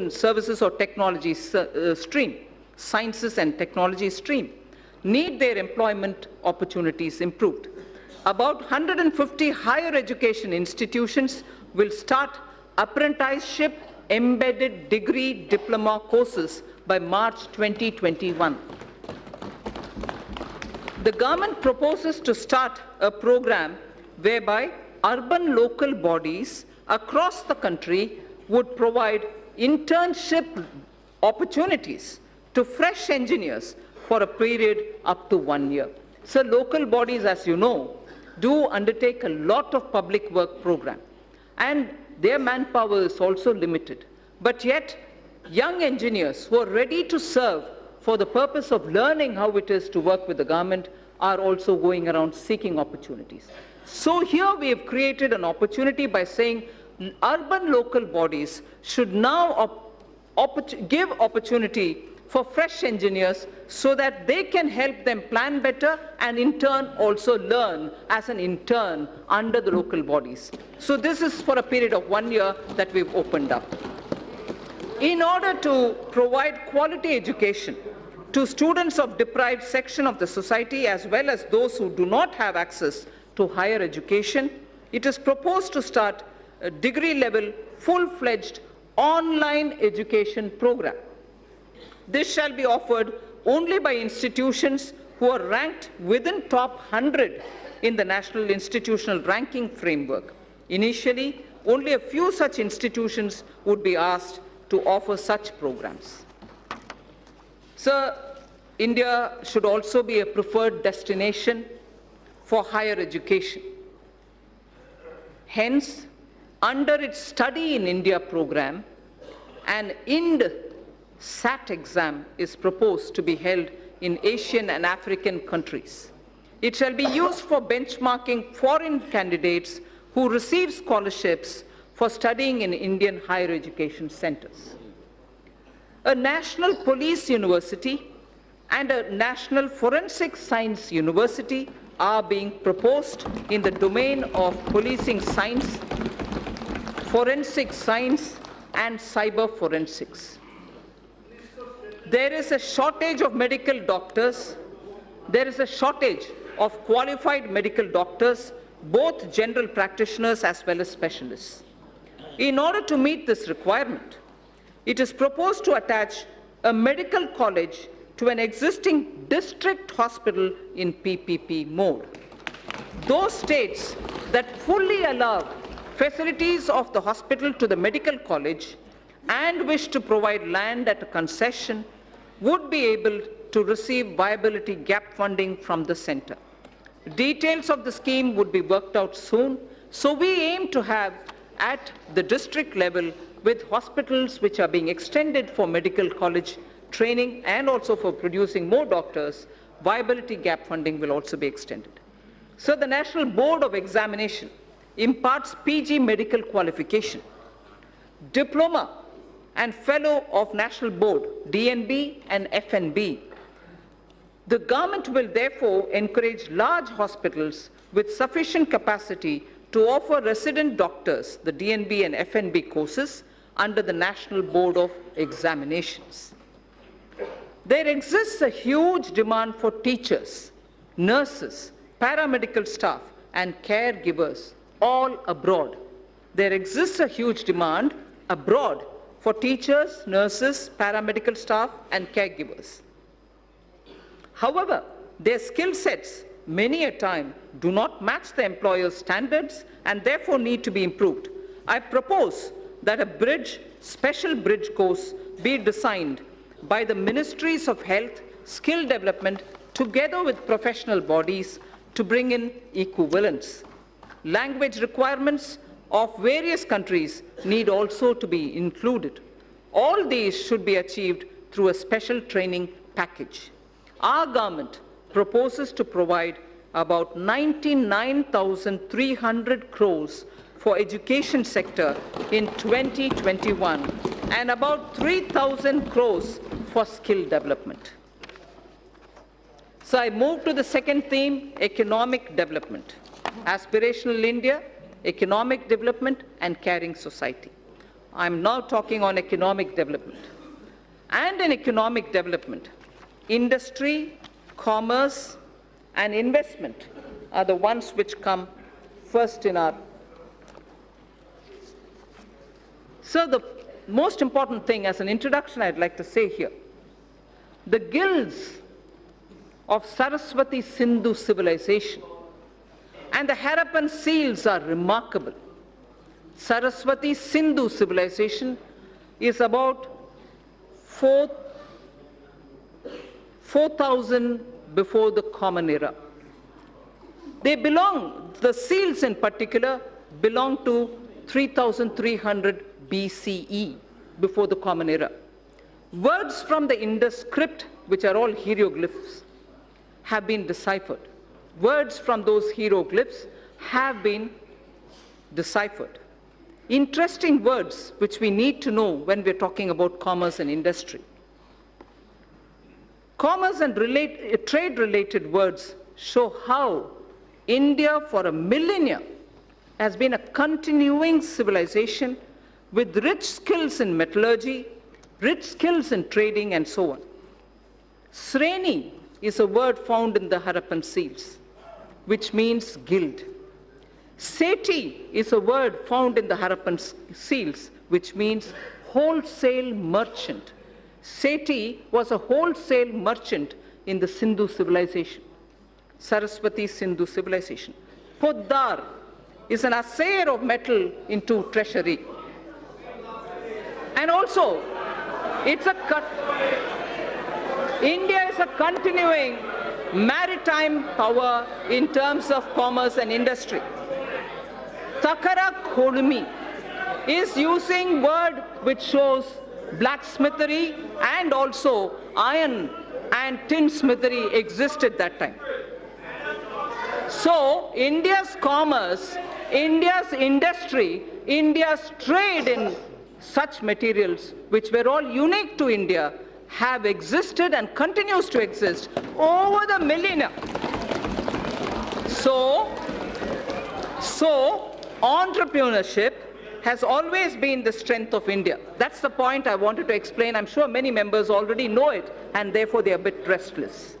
services or technology stream, sciences and technology stream, need their employment opportunities improved. About 150 higher education institutions will start apprenticeship embedded degree diploma courses by March 2021. The government proposes to start a program whereby urban local bodies across the country would provide internship opportunities to fresh engineers for a period up to 1 year. So local bodies, as you know, do undertake a lot of public work program, and their manpower is also limited. But yet, young engineers who are ready to serve for the purpose of learning how it is to work with the government are also going around seeking opportunities. So here we have created an opportunity by saying urban local bodies should now give opportunity for fresh engineers so that they can help them plan better and in turn also learn as an intern under the local bodies. So this is for a period of 1 year that we've opened up. In order to provide quality education to students of deprived section of the society as well as those who do not have access to higher education, it is proposed to start a degree-level, full-fledged online education program. This shall be offered only by institutions who are ranked within top 100 in the National Institutional Ranking Framework. Initially, only a few such institutions would be asked to offer such programs. Sir, India should also be a preferred destination for higher education. Hence, under its Study in India program, an IND-SAT exam is proposed to be held in Asian and African countries. It shall be used for benchmarking foreign candidates who receive scholarships for studying in Indian higher education centers. A national police university and a national forensic science university are being proposed in the domain of policing science, forensic science, and cyber forensics. There is a shortage of medical doctors. There is a shortage of qualified medical doctors, both general practitioners as well as specialists. In order to meet this requirement, it is proposed to attach a medical college to an existing district hospital in PPP mode. Those states that fully allow facilities of the hospital to the medical college and wish to provide land at a concession would be able to receive viability gap funding from the center. Details of the scheme would be worked out soon, so we aim to have at the district level, with hospitals which are being extended for medical college training and also for producing more doctors, viability gap funding will also be extended. So the National Board of Examination imparts PG medical qualification, diploma and fellow of National Board, DNB and FNB. The government will therefore encourage large hospitals with sufficient capacity to offer resident doctors the DNB and FNB courses under the National Board of Examinations. There exists a huge demand for teachers, nurses, paramedical staff, and caregivers all abroad. There exists a huge demand abroad for teachers, nurses, paramedical staff, and caregivers. However, their skill sets many a time do not match the employer's standards and therefore need to be improved. I propose that a special bridge course be designed by the Ministries of Health, Skill Development, together with professional bodies to bring in equivalence. Language requirements of various countries need also to be included. All these should be achieved through a special training package. Our government proposes to provide about 99,300 crores for education sector in 2021 and about 3,000 crores for skill development. So I move to the second theme, economic development. Aspirational India, economic development and caring society. I'm now talking on economic development. And in economic development, industry, commerce, and investment are the ones which come first in our. So the most important thing as an introduction I'd like to say here, the guilds of Saraswati Sindhu civilization and the Harappan seals are remarkable. Saraswati Sindhu civilization is about 4,000 before the Common Era. They belong, the seals in particular, belong to 3,300 BCE, before the Common Era. Words from the Indus script, which are all hieroglyphs, have been deciphered. Words from those hieroglyphs have been deciphered. Interesting words which we need to know when we're talking about commerce and industry. Commerce and trade-related words show how India for a millennia has been a continuing civilization with rich skills in metallurgy, rich skills in trading, and so on. Sreni is a word found in the Harappan seals, which means guild. Seti is a word found in the Harappan seals, which means wholesale merchant. Seti was a wholesale merchant in the Sindhu civilization, Saraswati Sindhu civilization. Poddar is an assayer of metal into treasury. And also, India is a continuing maritime power in terms of commerce and industry. Takara Kodumi is using word which shows blacksmithery and also iron and tin smithery existed that time. So India's commerce, India's industry, India's trade in such materials which were all unique to India have existed and continues to exist over the millennia. So entrepreneurship has always been the strength of India. That's the point I wanted to explain. I'm sure many members already know it, and therefore they are a bit restless.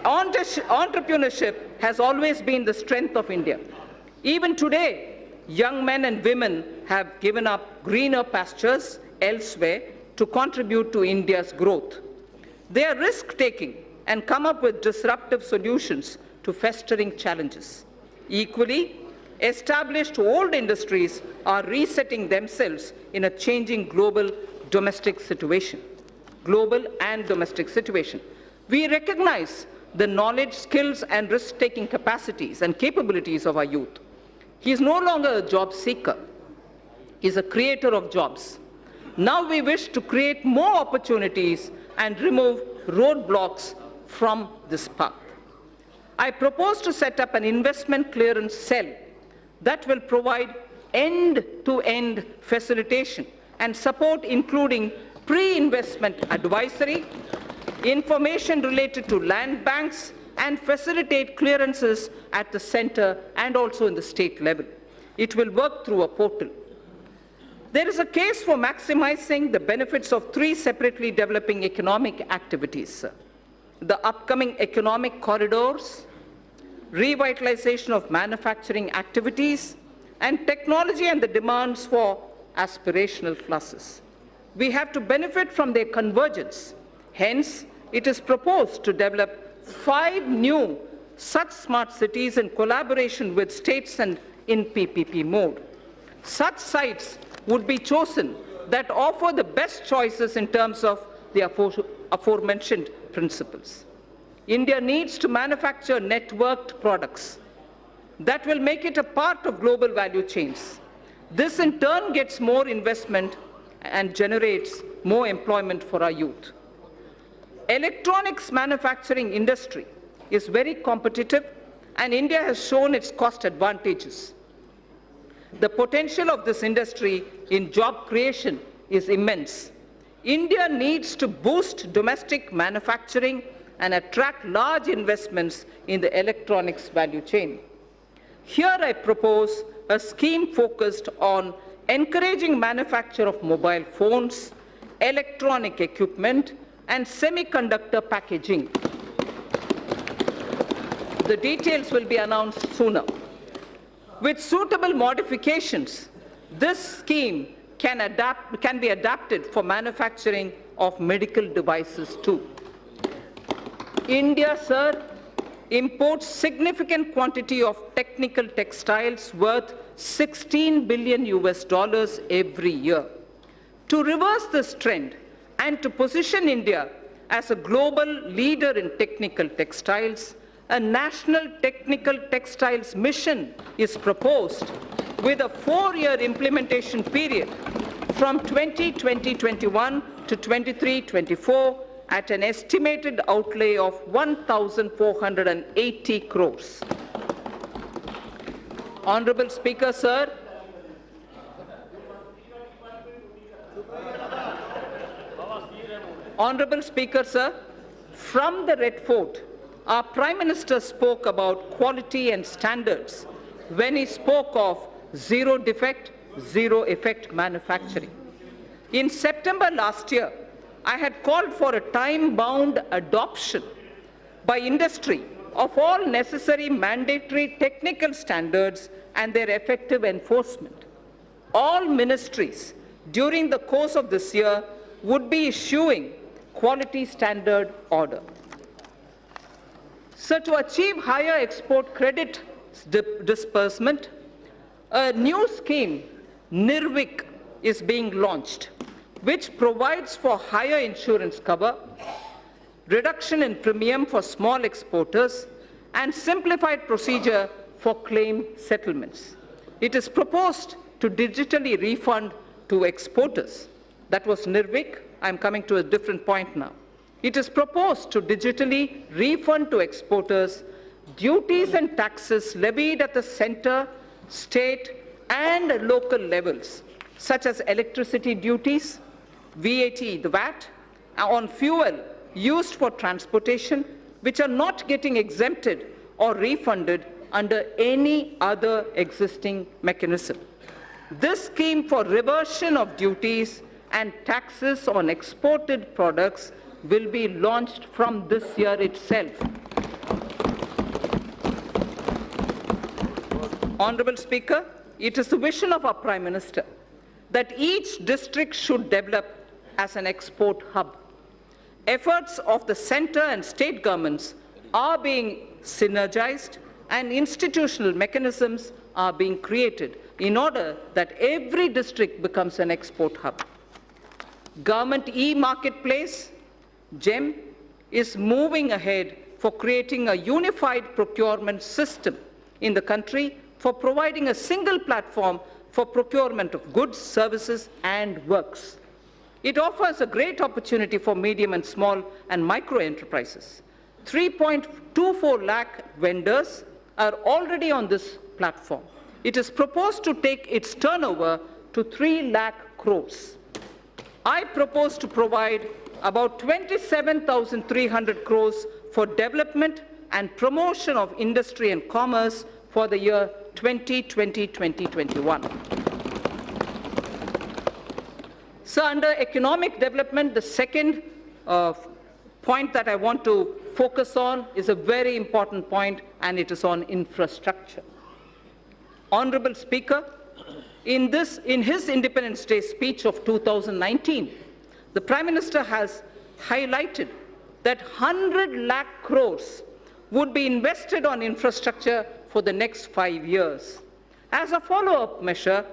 Entrepreneurship has always been the strength of India. Even today, young men and women have given up greener pastures elsewhere to contribute to India's growth. They are risk-taking and come up with disruptive solutions to festering challenges. Equally, established old industries are resetting themselves in a changing global domestic situation. Global and domestic situation. We recognize the knowledge, skills, and risk-taking capacities and capabilities of our youth. He is no longer a job seeker. He is a creator of jobs. Now we wish to create more opportunities and remove roadblocks from this path. I propose to set up an investment clearance cell that will provide end-to-end facilitation and support, including pre-investment advisory, information related to land banks, and facilitate clearances at the center and also in the state level. It will work through a portal. There is a case for maximizing the benefits of three separately developing economic activities: the upcoming economic corridors, revitalization of manufacturing activities, and technology and the demands for aspirational classes. We have to benefit from their convergence. Hence, it is proposed to develop 5 new such smart cities in collaboration with states and in PPP mode. Such sites would be chosen that offer the best choices in terms of the aforementioned principles. India needs to manufacture networked products that will make it a part of global value chains. This in turn gets more investment and generates more employment for our youth. Electronics manufacturing industry is very competitive, and India has shown its cost advantages. The potential of this industry in job creation is immense. India needs to boost domestic manufacturing and attract large investments in the electronics value chain. Here I propose a scheme focused on encouraging manufacture of mobile phones, electronic equipment, and semiconductor packaging. The details will be announced sooner. With suitable modifications, this scheme can be adapted for manufacturing of medical devices too. India, sir, imports significant quantity of technical textiles worth $16 billion every year. To reverse this trend and to position India as a global leader in technical textiles, a national technical textiles mission is proposed with a 4-year implementation period from 2020-21 to 23-24 at an estimated outlay of 1,480 crores. Honorable Speaker, sir, Honorable Speaker, sir, from the Red Fort, our Prime Minister spoke about quality and standards when he spoke of zero defect, zero effect manufacturing. In September last year, I had called for a time-bound adoption by industry of all necessary mandatory technical standards and their effective enforcement. All ministries during the course of this year would be issuing quality standard order. So to achieve higher export credit disbursement, a new scheme, NIRVIC, is being launched, which provides for higher insurance cover, reduction in premium for small exporters, and simplified procedure for claim settlements. It is proposed to digitally refund to exporters. That was NIRVIC. I'm coming to a different point now. It is proposed to digitally refund to exporters duties and taxes levied at the center, state, and local levels, such as electricity duties, VAT, the VAT, on fuel used for transportation, which are not getting exempted or refunded under any other existing mechanism. This scheme for reversion of duties and taxes on exported products will be launched from this year itself. Honorable Speaker, it is the vision of our Prime Minister that each district should develop as an export hub. Efforts of the centre and state governments are being synergized and institutional mechanisms are being created in order that every district becomes an export hub. Government e-marketplace, GEM, is moving ahead for creating a unified procurement system in the country for providing a single platform for procurement of goods, services, and works. It offers a great opportunity for medium and small and micro enterprises. 3.24 lakh vendors are already on this platform. It is proposed to take its turnover to 3 lakh crores. I propose to provide about 27,300 crores for development and promotion of industry and commerce for the year 2020-2021. So under economic development, the second point that I want to focus on is a very important point, and it is on infrastructure. Honorable Speaker, in his Independence Day speech of 2019, the Prime Minister has highlighted that 100 lakh crores would be invested on infrastructure for the next 5 years. As a follow-up measure,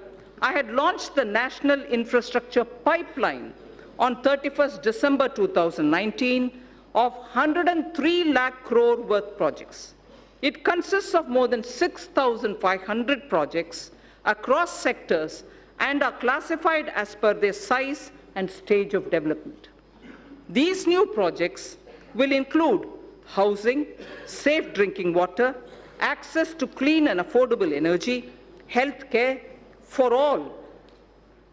I had launched the National Infrastructure Pipeline on 31st December 2019 of 103 lakh crore worth projects. It consists of more than 6,500 projects across sectors and are classified as per their size and stage of development. These new projects will include housing, safe drinking water, access to clean and affordable energy, health care for all,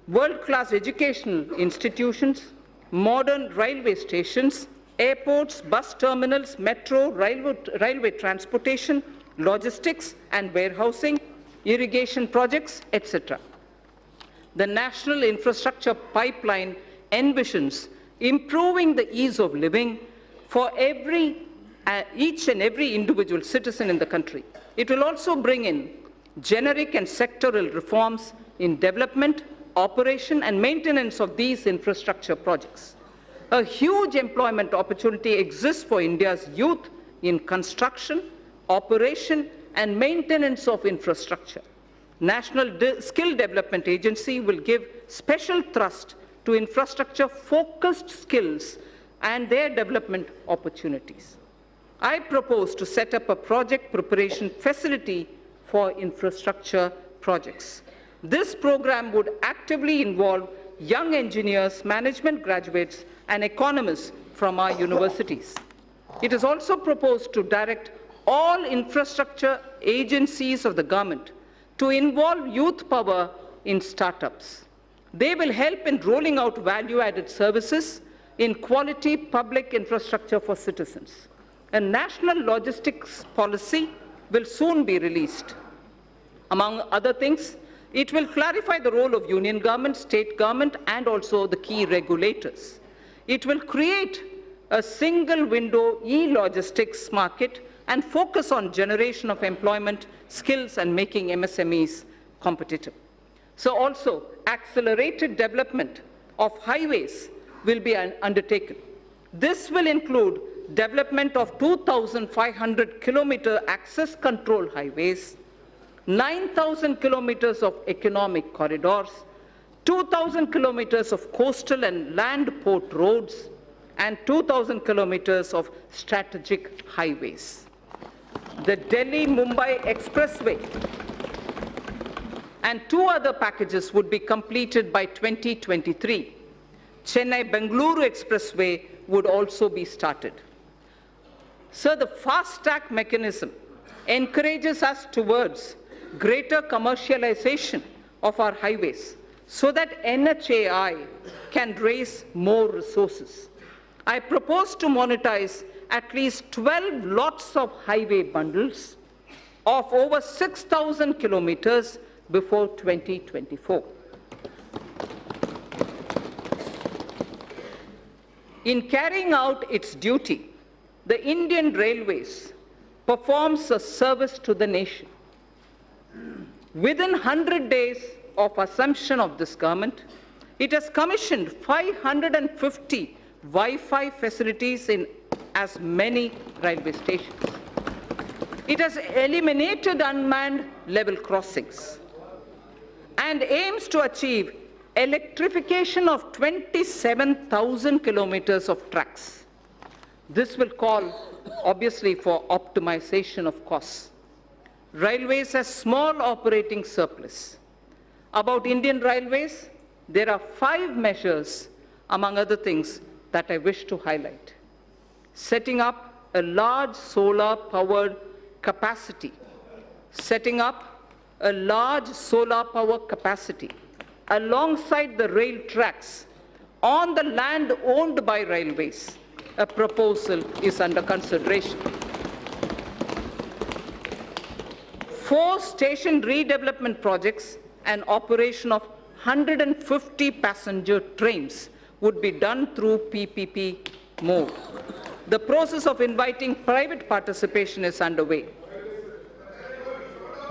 world-class educational institutions, modern railway stations, airports, bus terminals, metro, railway transportation, logistics and warehousing, irrigation projects, etc. The National Infrastructure Pipeline envisions improving the ease of living for each and every individual citizen in the country. It will also bring in generic and sectoral reforms in development, operation, and maintenance of these infrastructure projects. A huge employment opportunity exists for India's youth in construction, operation, and maintenance of infrastructure. National Skill Development Agency will give special thrust to infrastructure-focused skills and their development opportunities. I propose to set up a project preparation facility for infrastructure projects. This program would actively involve young engineers, management graduates, and economists from our universities. It is also proposed to direct all infrastructure agencies of the government to involve youth power in startups. They will help in rolling out value-added services in quality public infrastructure for citizens. A national logistics policy will soon be released. Among other things, it will clarify the role of union government, state government, and also the key regulators. It will create a single window e-logistics market and focus on generation of employment, skills, and making MSMEs competitive. So also, accelerated development of highways will be undertaken. This will include development of 2,500 kilometer access control highways, 9,000 kilometers of economic corridors, 2,000 kilometers of coastal and land port roads, and 2,000 kilometers of strategic highways. The Delhi-Mumbai Expressway and two other packages would be completed by 2023. Chennai-Bengaluru Expressway would also be started. So the fast-track mechanism encourages us towards greater commercialization of our highways so that NHAI can raise more resources. I propose to monetize at least 12 lots of highway bundles of over 6,000 kilometers before 2024. In carrying out its duty, the Indian Railways performs a service to the nation. Within 100 days of assumption of this government, it has commissioned 550 Wi-Fi facilities in as many railway stations. It has eliminated unmanned level crossings and aims to achieve electrification of 27,000 kilometers of tracks. This will call, obviously, for optimization of costs. Railways has small operating surplus. About Indian Railways, there are 5 measures, among other things, that I wish to highlight. Setting up a large solar-powered capacity. Setting up a large solar power capacity alongside the rail tracks on the land owned by railways. A proposal is under consideration. 4 station redevelopment projects and operation of 150 passenger trains would be done through PPP mode. The process of inviting private participation is underway.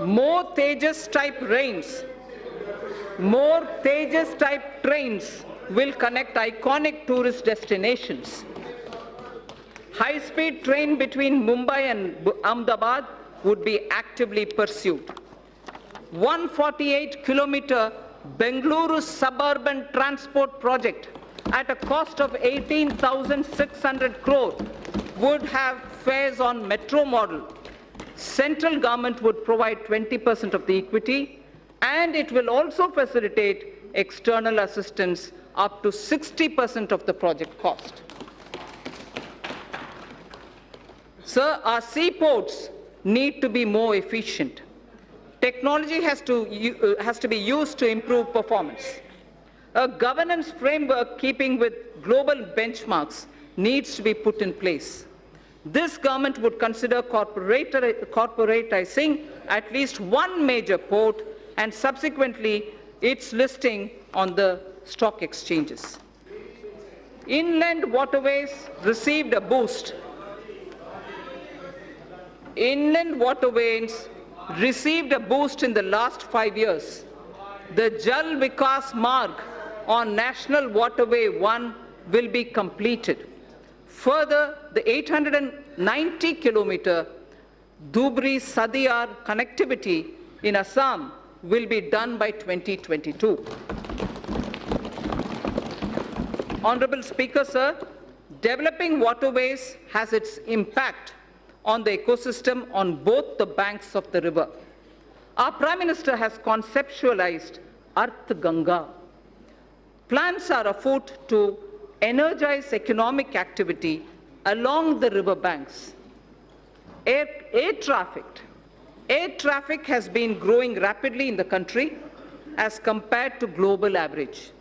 More Tejas-type trains will connect iconic tourist destinations. High-speed train between Mumbai and Ahmedabad would be actively pursued. 148-kilometer Bengaluru suburban transport project at a cost of 18,600 crore would have fares on metro model. Central government would provide 20% of the equity, and it will also facilitate external assistance up to 60% of the project cost. Sir, our seaports need to be more efficient. Technology has to be used to improve performance. A governance framework keeping with global benchmarks needs to be put in place. This government would consider corporatizing at least one major port and subsequently its listing on the stock exchanges. Inland waterways received a boost. Inland waterways received a boost in the last 5 years. The Jal Vikas Marg on National Waterway 1 will be completed. Further, the 890-kilometer Dhubri-Sadiyar connectivity in Assam will be done by 2022. Honorable Speaker, sir, developing waterways has its impact on the ecosystem on both the banks of the river. Our Prime Minister has conceptualized Arth Ganga. Plans are afoot to energize economic activity along the river banks. Air traffic has been growing rapidly in the country as compared to global average.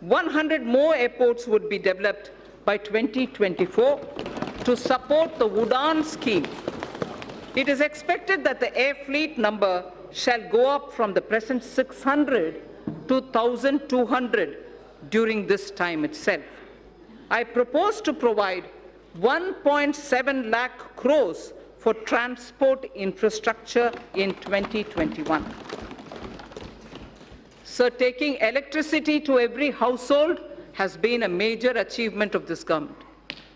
100 more airports would be developed by 2024 to support the Udan scheme. It is expected that the air fleet number shall go up from the present 600 to 1,200 during this time itself. I propose to provide 1.7 lakh crores for transport infrastructure in 2021. So taking electricity to every household has been a major achievement of this government.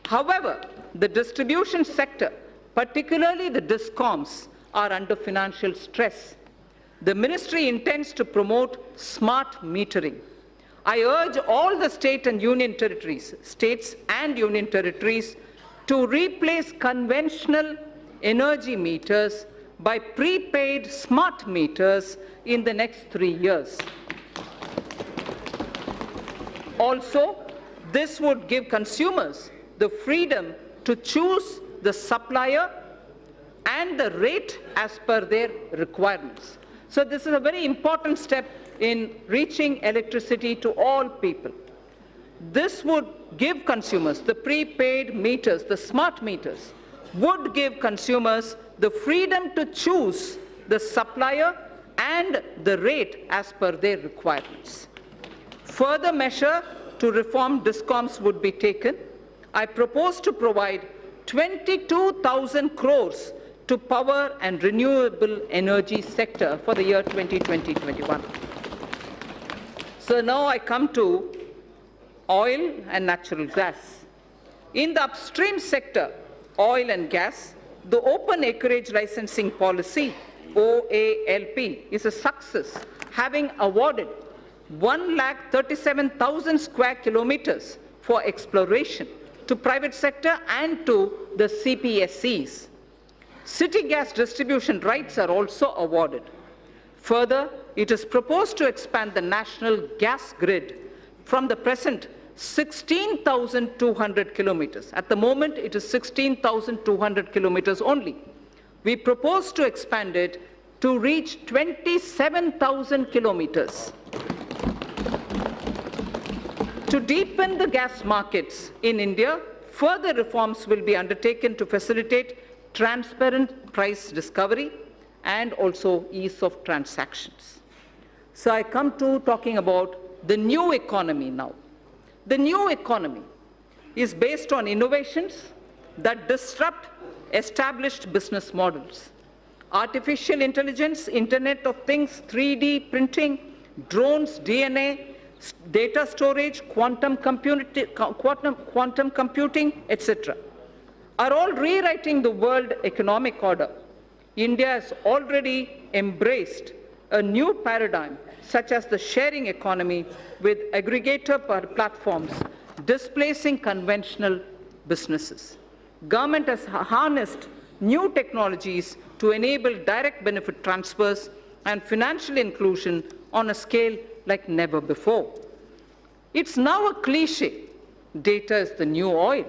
However, the distribution sector, particularly the DISCOMs, are under financial stress. The ministry intends to promote smart metering. I urge all the states and union territories to replace conventional energy meters by prepaid smart meters in the next 3 years. Also, this would give consumers the freedom to choose the supplier and the rate as per their requirements. So this is a very important step in reaching electricity to all people. This would give consumers the prepaid meters, the smart meters, would give consumers the freedom to choose the supplier and the rate as per their requirements. Further measure to reform DISCOMs would be taken. I propose to provide 22,000 crores to power and renewable energy sector for the year 2020-21. So now I come to oil and natural gas. In the upstream sector, oil and gas, the open acreage licensing policy, OALP, is a success, having awarded 137,000 square kilometers for exploration to private sector and to the CPSCs. City gas distribution rights are also awarded. Further, it is proposed to expand the national gas grid from the present 16,200 kilometers. At the moment, it is 16,200 kilometers only. We propose to expand it to reach 27,000 kilometers. To deepen the gas markets in India, further reforms will be undertaken to facilitate transparent price discovery and also ease of transactions. So I come to talking about the new economy now. The new economy is based on innovations that disrupt established business models. Artificial intelligence, Internet of Things, 3D printing, drones, DNA, data storage, quantum computing, etc., are all rewriting the world economic order. India has already embraced a new paradigm, such as the sharing economy with aggregator platforms, displacing conventional businesses. Government has harnessed new technologies to enable direct benefit transfers and financial inclusion on a scale like never before. It's now a cliche, data is the new oil.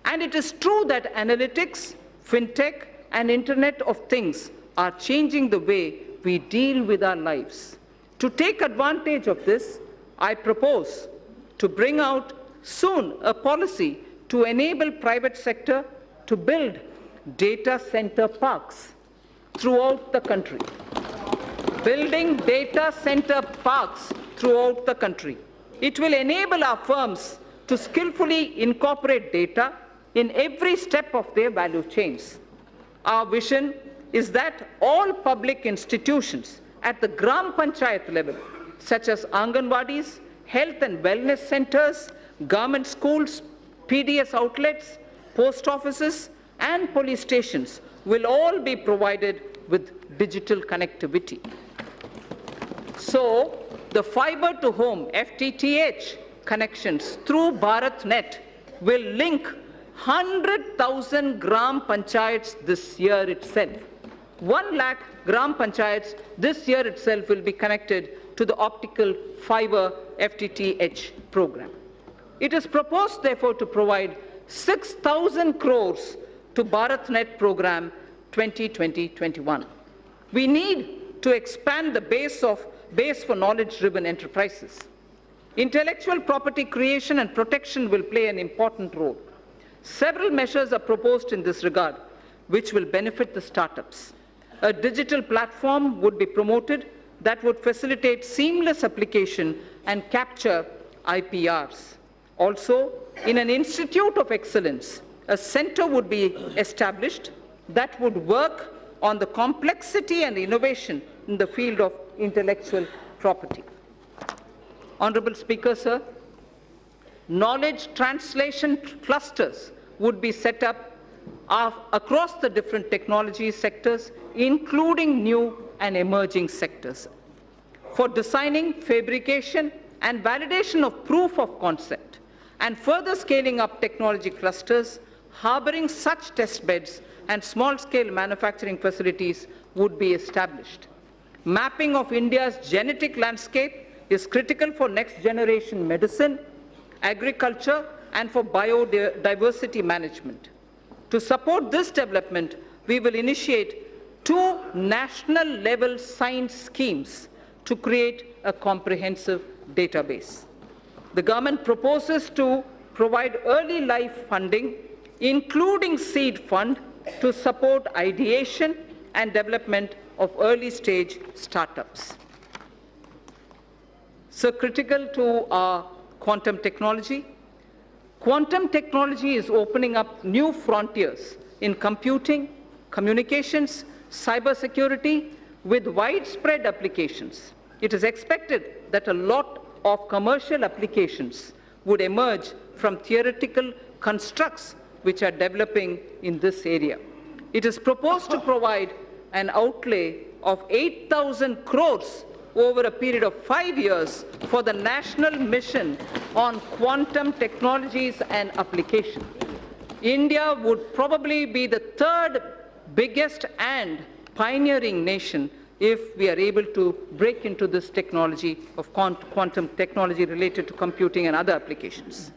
And it is true that analytics, fintech, and Internet of Things are changing the way we deal with our lives. To take advantage of this, I propose to bring out soon a policy to enable private sector to build data center parks throughout the country. building data center parks throughout the country. It will enable our firms to skillfully incorporate data in every step of their value chains. Our vision is that all public institutions at the Gram Panchayat level, such as Anganwadis, health and wellness centers, government schools, PDS outlets, post offices, and police stations will all be provided with digital connectivity. So, the fiber to home FTTH connections through BharatNet will link 100,000 Gram Panchayats this year itself. 1 lakh Gram Panchayats this year itself will be connected to the optical fiber FTTH program. It is proposed, therefore, to provide 6,000 crores to BharatNet program 2020-21. We need to expand the base for knowledge-driven enterprises. Intellectual property creation and protection will play an important role. Several measures are proposed in this regard, which will benefit the startups. A digital platform would be promoted that would facilitate seamless application and capture IPRs. Also, in an institute of excellence, a center would be established that would work on the complexity and innovation in the field of intellectual property. Honorable Speaker, sir, knowledge translation clusters would be set up across the different technology sectors, including new and emerging sectors, for designing, fabrication, and validation of proof of concept, and further scaling up technology clusters, harboring such test beds and small-scale manufacturing facilities would be established. Mapping of India's genetic landscape is critical for next-generation medicine, agriculture, and for biodiversity management. To support this development, we will initiate 2 national-level science schemes to create a comprehensive database. The government proposes to provide early life funding, including seed fund, to support ideation and development of early-stage startups. So critical to our quantum technology. Quantum technology is opening up new frontiers in computing, communications, cybersecurity, with widespread applications. It is expected that a lot of commercial applications would emerge from theoretical constructs which are developing in this area. It is proposed to provide an outlay of 8,000 crores over a period of 5 years for the national mission on quantum technologies and application. India would probably be the 3rd biggest and pioneering nation if we are able to break into this technology of quantum technology related to computing and other applications.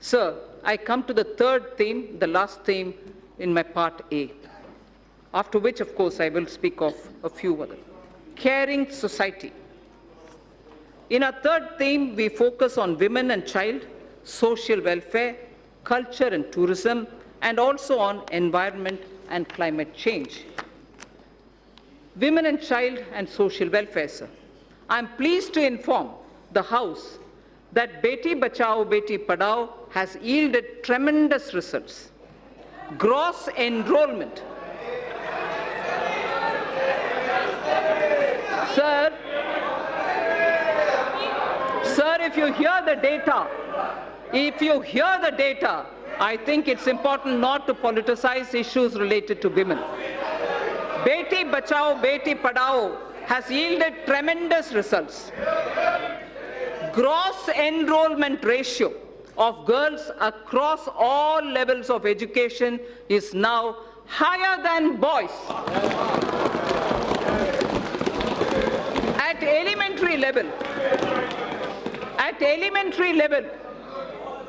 Sir, I come to the 3rd theme, the last theme in my part A, after which, of course, I will speak of a few others. Caring society. In our 3rd theme, we focus on women and child, social welfare, culture and tourism, and also on environment and climate change. Women and child and social welfare, sir. I am pleased to inform the House that Beti Bachao, Beti Padhao has yielded tremendous results. Gross enrollment. Sir, if you hear the data, I think it's important not to politicize issues related to women. Beti Bachao, Beti Padhao has yielded tremendous results. Gross enrollment ratio of girls across all levels of education is now higher than boys. At elementary level,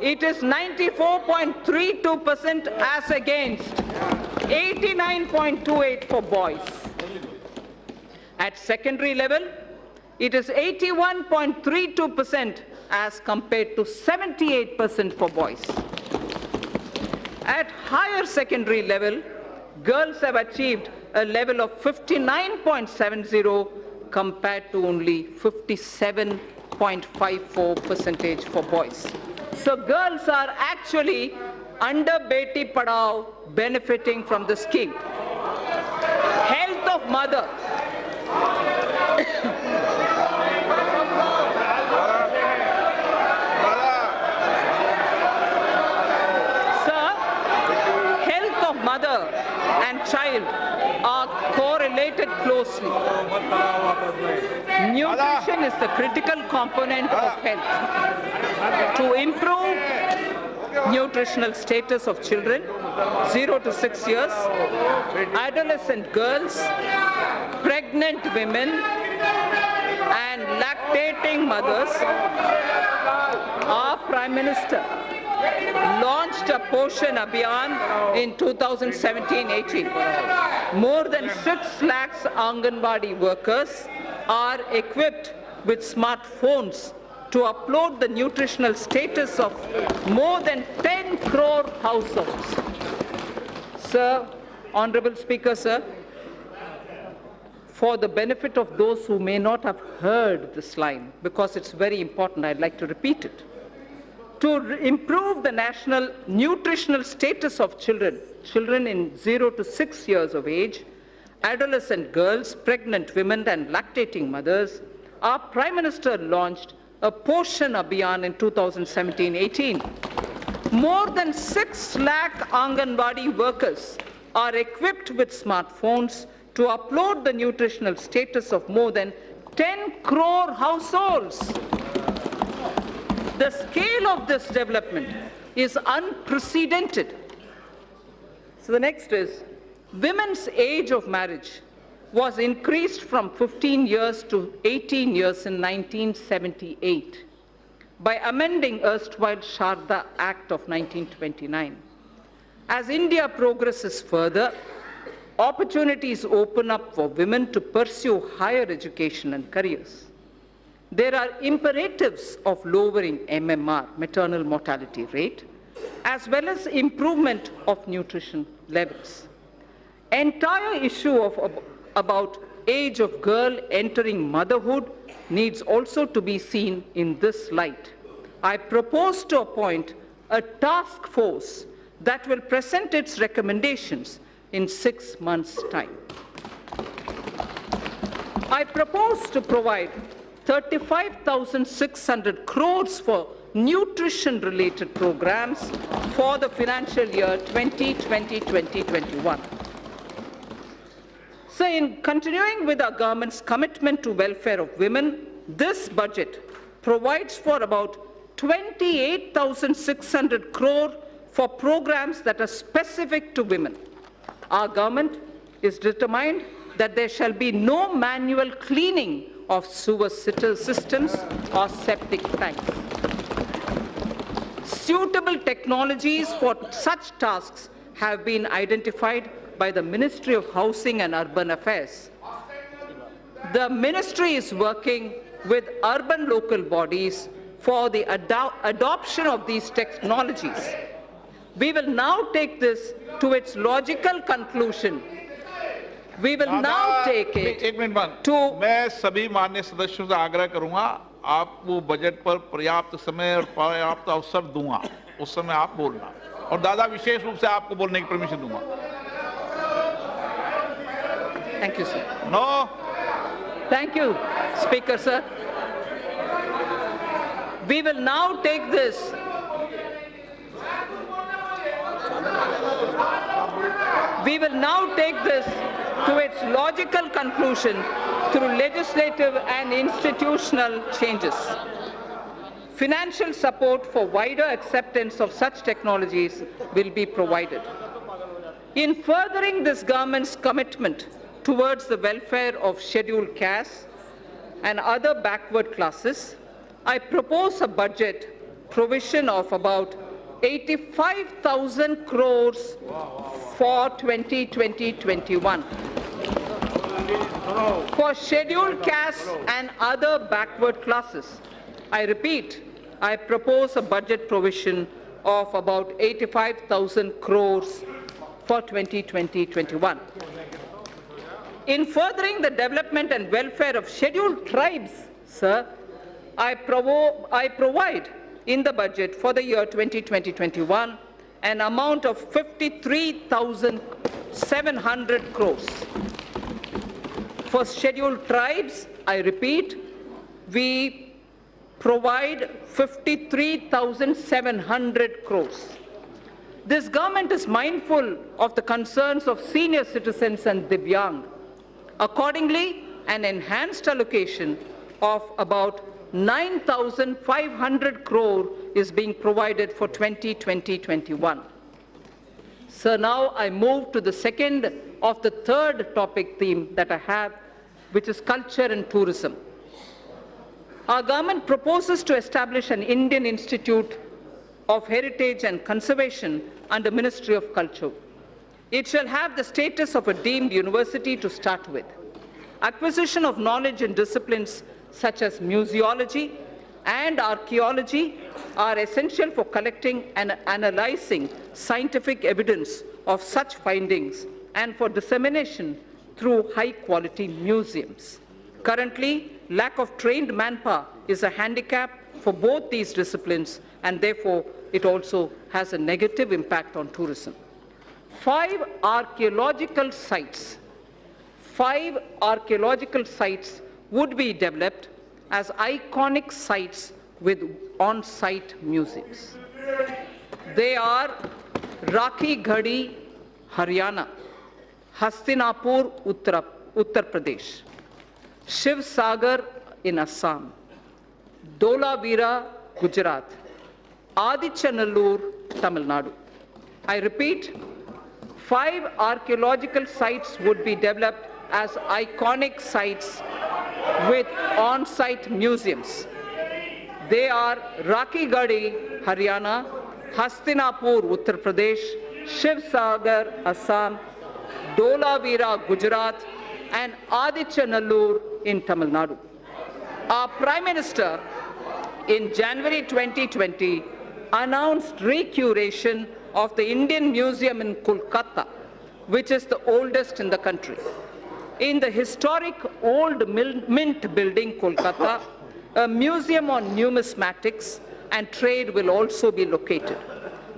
it is 94.32% as against 89.28% for boys. At secondary level, it is 81.32% as compared to 78% for boys. At higher secondary level, girls have achieved a level of 59.70 compared to only 57.54% for boys. So girls are actually under Beti Padhao benefiting from the scheme. Health of mother. Mother and child are correlated closely. Nutrition is the critical component of health. To improve nutritional status of children 0 to 6 years, adolescent girls, pregnant women, and lactating mothers, our Prime Minister launched a Poshan Abhiyan in 2017-18. More than 6 lakhs Anganwadi workers are equipped with smartphones to upload the nutritional status of more than 10 crore households. Sir, Honorable Speaker, sir, for the benefit of those who may not have heard this line, because it's very important, I'd like to repeat it. To improve the national nutritional status of children in 0 to 6 years of age, adolescent girls, pregnant women, and lactating mothers, our Prime Minister launched a Poshan Abhiyan in 2017-18. More than 6 lakh Anganwadi workers are equipped with smartphones to upload the nutritional status of more than 10 crore households. The scale of this development is unprecedented. So the next is, women's age of marriage was increased from 15 years to 18 years in 1978 by amending erstwhile Sharda Act of 1929. As India progresses further, opportunities open up for women to pursue higher education and careers. There are imperatives of lowering MMR, maternal mortality rate, as well as improvement of nutrition levels. Entire issue about age of girl entering motherhood needs also to be seen in this light. I propose to appoint a task force that will present its recommendations in 6 months' time. I propose to provide 35,600 crores for nutrition-related programs for the financial year 2020-2021. So in continuing with our government's commitment to welfare of women, this budget provides for about 28,600 crore for programs that are specific to women. Our government is determined that there shall be no manual cleaning of sewer systems or septic tanks. Suitable technologies for such tasks have been identified by the Ministry of Housing and Urban Affairs. The ministry is working with urban local bodies for the adoption of these technologies. We will now take this to its logical conclusion. We will now take it एक minute बाद to मैं सभी माननीय सदस्यों से आग्रह करूंगा आपको बजट पर पर्याप्त समय और पर्याप्त अवसर दूंगा उस समय आप बोलना और दादा विशेष रूप से आपको बोलने की परमिशन दूंगा Thank you, sir. No. Thank you, Speaker, sir. We will now take this. We will now take this to its logical conclusion through legislative and institutional changes. Financial support for wider acceptance of such technologies will be provided. In furthering this government's commitment towards the welfare of scheduled castes and other backward classes, I propose a budget provision of about 85,000 crores for 2020-21 for scheduled castes and other backward classes. I repeat, I propose a budget provision of about 85,000 crores for 2020-21. In furthering the development and welfare of scheduled tribes, sir, I provide in the budget for the year 2020-21 an amount of 53,700 crores. For scheduled tribes, I repeat, we provide 53,700 crores. This government is mindful of the concerns of senior citizens and Divyang. Accordingly, an enhanced allocation of about 9,500 crore is being provided for 2020-21. So now I move to the second of the third topic theme that I have, which is culture and tourism. Our government proposes to establish an Indian Institute of Heritage and Conservation under Ministry of Culture. It shall have the status of a deemed university to start with. Acquisition of knowledge in disciplines such as museology and archaeology are essential for collecting and analyzing scientific evidence of such findings and for dissemination through high-quality museums. Currently, lack of trained manpower is a handicap for both these disciplines, and therefore it also has a negative impact on tourism. 5 archaeological sites would be developed as iconic sites with on-site museums. They are Rakhi Ghadi, Haryana; Hastinapur, Uttar Pradesh; Shiv Sagar in Assam; Dholavira, Gujarat; Adichanallur, Tamil Nadu. I repeat, 5 archaeological sites would be developed as iconic sites with on-site museums. They are Rakhi Ghadi, Haryana; Hastinapur, Uttar Pradesh; Shiv Sagar, Assam; Dholavira, Gujarat; and Adichanallur in Tamil Nadu. Our Prime Minister in January 2020 announced recuration of the Indian Museum in Kolkata, which is the oldest in the country. In the historic Old Mint building, Kolkata, a museum on numismatics and trade will also be located.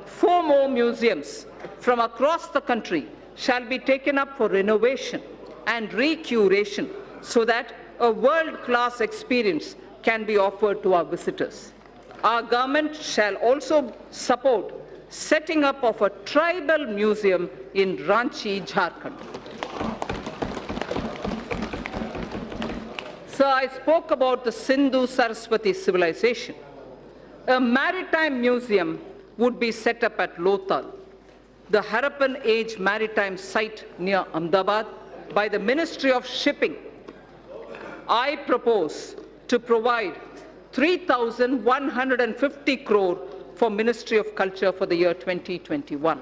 4 more museums from across the country shall be taken up for renovation and recuration so that a world-class experience can be offered to our visitors. Our government shall also support setting up of a tribal museum in Ranchi, Jharkhand. So I spoke about the Sindhu-Saraswati civilization. A maritime museum would be set up at Lothal, the Harappan Age maritime site near Ahmedabad, by the Ministry of Shipping. I propose to provide 3,150 crore for Ministry of Culture for the year 2021.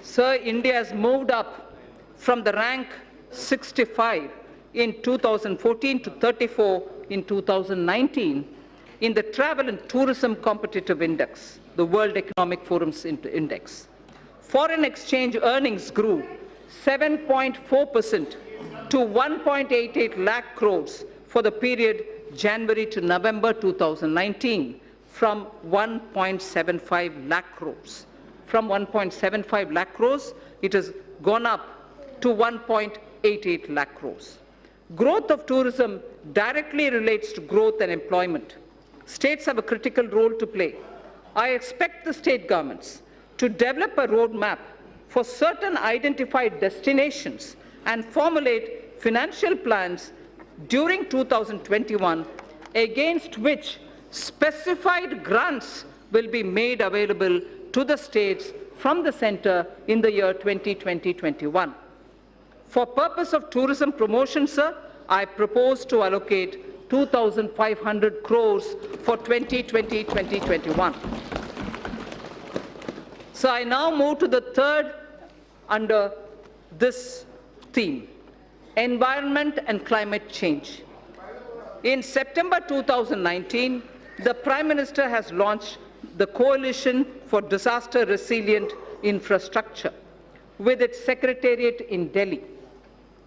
Sir, India has moved up from the rank 65 in 2014 to 34 in 2019 in the Travel and Tourism Competitive Index, the World Economic Forum's index. Foreign exchange earnings grew 7.4% to 1.88 lakh crores for the period January to November 2019 from 1.75 lakh crores. From 1.75 lakh crores, it has gone up to 1.88 lakh crores. Growth of tourism directly relates to growth and employment. States have a critical role to play. I expect the state governments to develop a roadmap for certain identified destinations and formulate financial plans during 2021 against which specified grants will be made available to the states from the center in the year 2020-21. For purpose of tourism promotion, sir, I propose to allocate 2,500 crores for 2020-2021. So I now move to the third under this theme, environment and climate change. In September 2019, the Prime Minister has launched the Coalition for Disaster Resilient Infrastructure. with its secretariat in Delhi.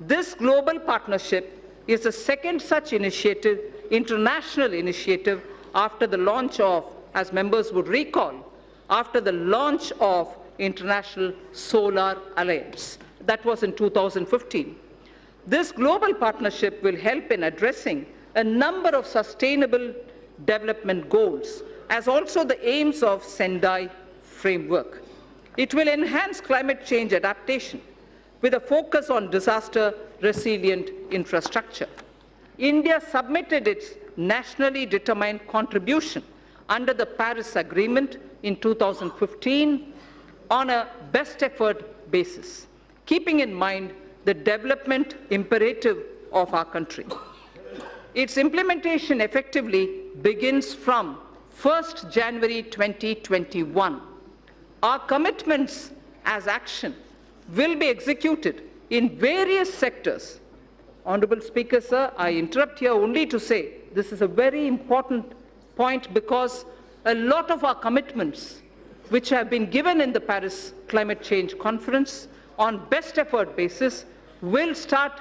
This global partnership is the second such initiative, international initiative, after the launch of, as members would recall, after the launch of International Solar Alliance. That was in 2015. This global partnership will help in addressing a number of sustainable development goals, as also the aims of Sendai framework. It will enhance climate change adaptation with a focus on disaster-resilient infrastructure. India submitted its nationally determined contribution under the Paris Agreement in 2015 on a best effort basis, keeping in mind the development imperative of our country. Its implementation effectively begins from 1st January 2021. Our commitments as action will be executed in various sectors. Honorable Speaker, sir, I interrupt here only to say this is a very important point, because a lot of our commitments which have been given in the Paris Climate Change Conference on best effort basis will start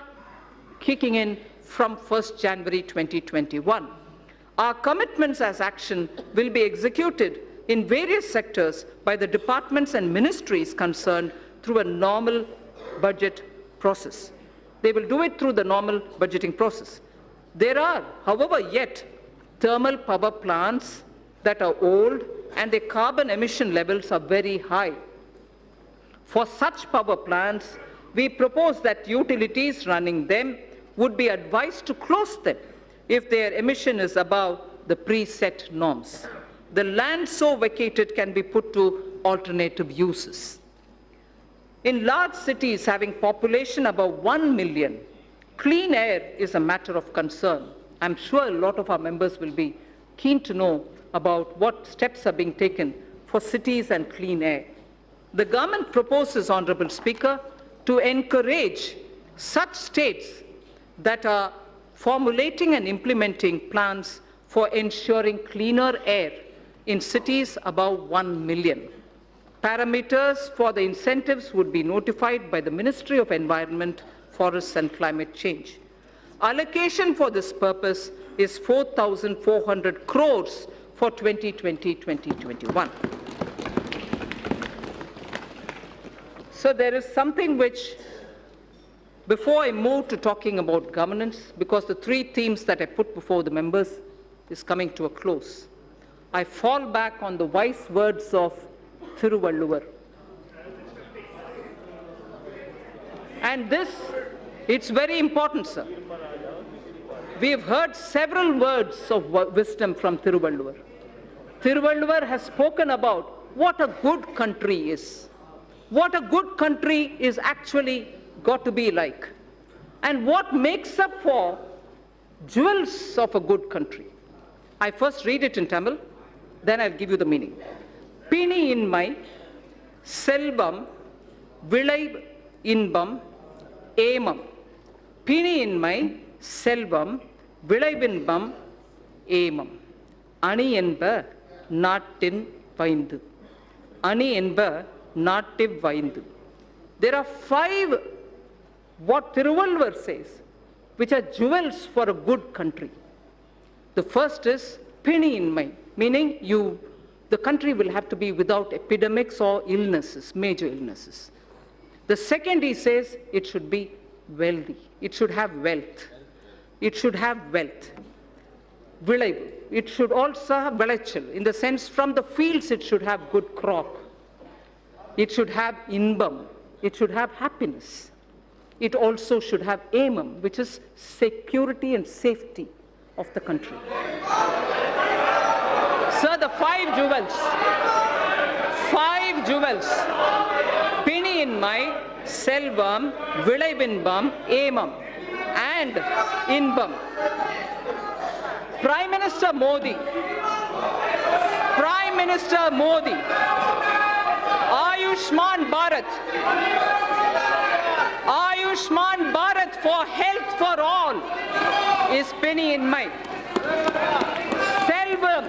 kicking in from 1st January 2021. Our commitments as action will be executed in various sectors by the departments and ministries concerned through a normal budget process. They will do it through the normal budgeting process. There are, however, yet thermal power plants that are old and their carbon emission levels are very high. For such power plants, we propose that utilities running them would be advised to close them if their emission is above the preset norms. The land so vacated can be put to alternative uses. In large cities having population above 1 million, clean air is a matter of concern. I'm sure a lot of our members will be keen to know about what steps are being taken for cities and clean air. The government proposes, Honorable Speaker, to encourage such states that are formulating and implementing plans for ensuring cleaner air in cities above 1 million. Parameters for the incentives would be notified by the Ministry of Environment, Forests and Climate Change. Allocation for this purpose is 4,400 crores for 2020-2021. So there is something which, before I move to talking about governance, because the three themes that I put before the members is coming to a close, I fall back on the wise words of Thiruvalluvar. And this, it's very important, sir. We have heard several words of wisdom from Thiruvalluvar. Thiruvalluvar has spoken about what a good country is. What a good country is actually got to be like. And what makes up for jewels of a good country. I first read it in Tamil, then I'll give you the meaning. Pini inmai, selvam, vilai inbam, ஏமம். பிணியின்மை, செல்வம், விளைவின்பம், ஏமம். அணி என்ப நாட்டின் வைந்து. அணி என்ப native வைந்து. There are 5, what Thiruvalluvar says, which are jewels for a good country. The first is piniinmai, meaning the country will have to be without epidemics or illnesses, major illnesses. The second, he says, it should be wealthy. It should have wealth. It should have wealth. Vilaivu. It should also have vilachal. In the sense, from the fields, it should have good crop. It should have inbam. It should have happiness. It also should have aimam, which is security and safety of the country. Sir, the 5 jewels. 5 jewels. Piniinmai, selvam, vilaivinbam, aimam, and inbam. Prime Minister Modi, Ayushman Bharat, Ayushman Bharat for health for all is penny in mind. Selvam,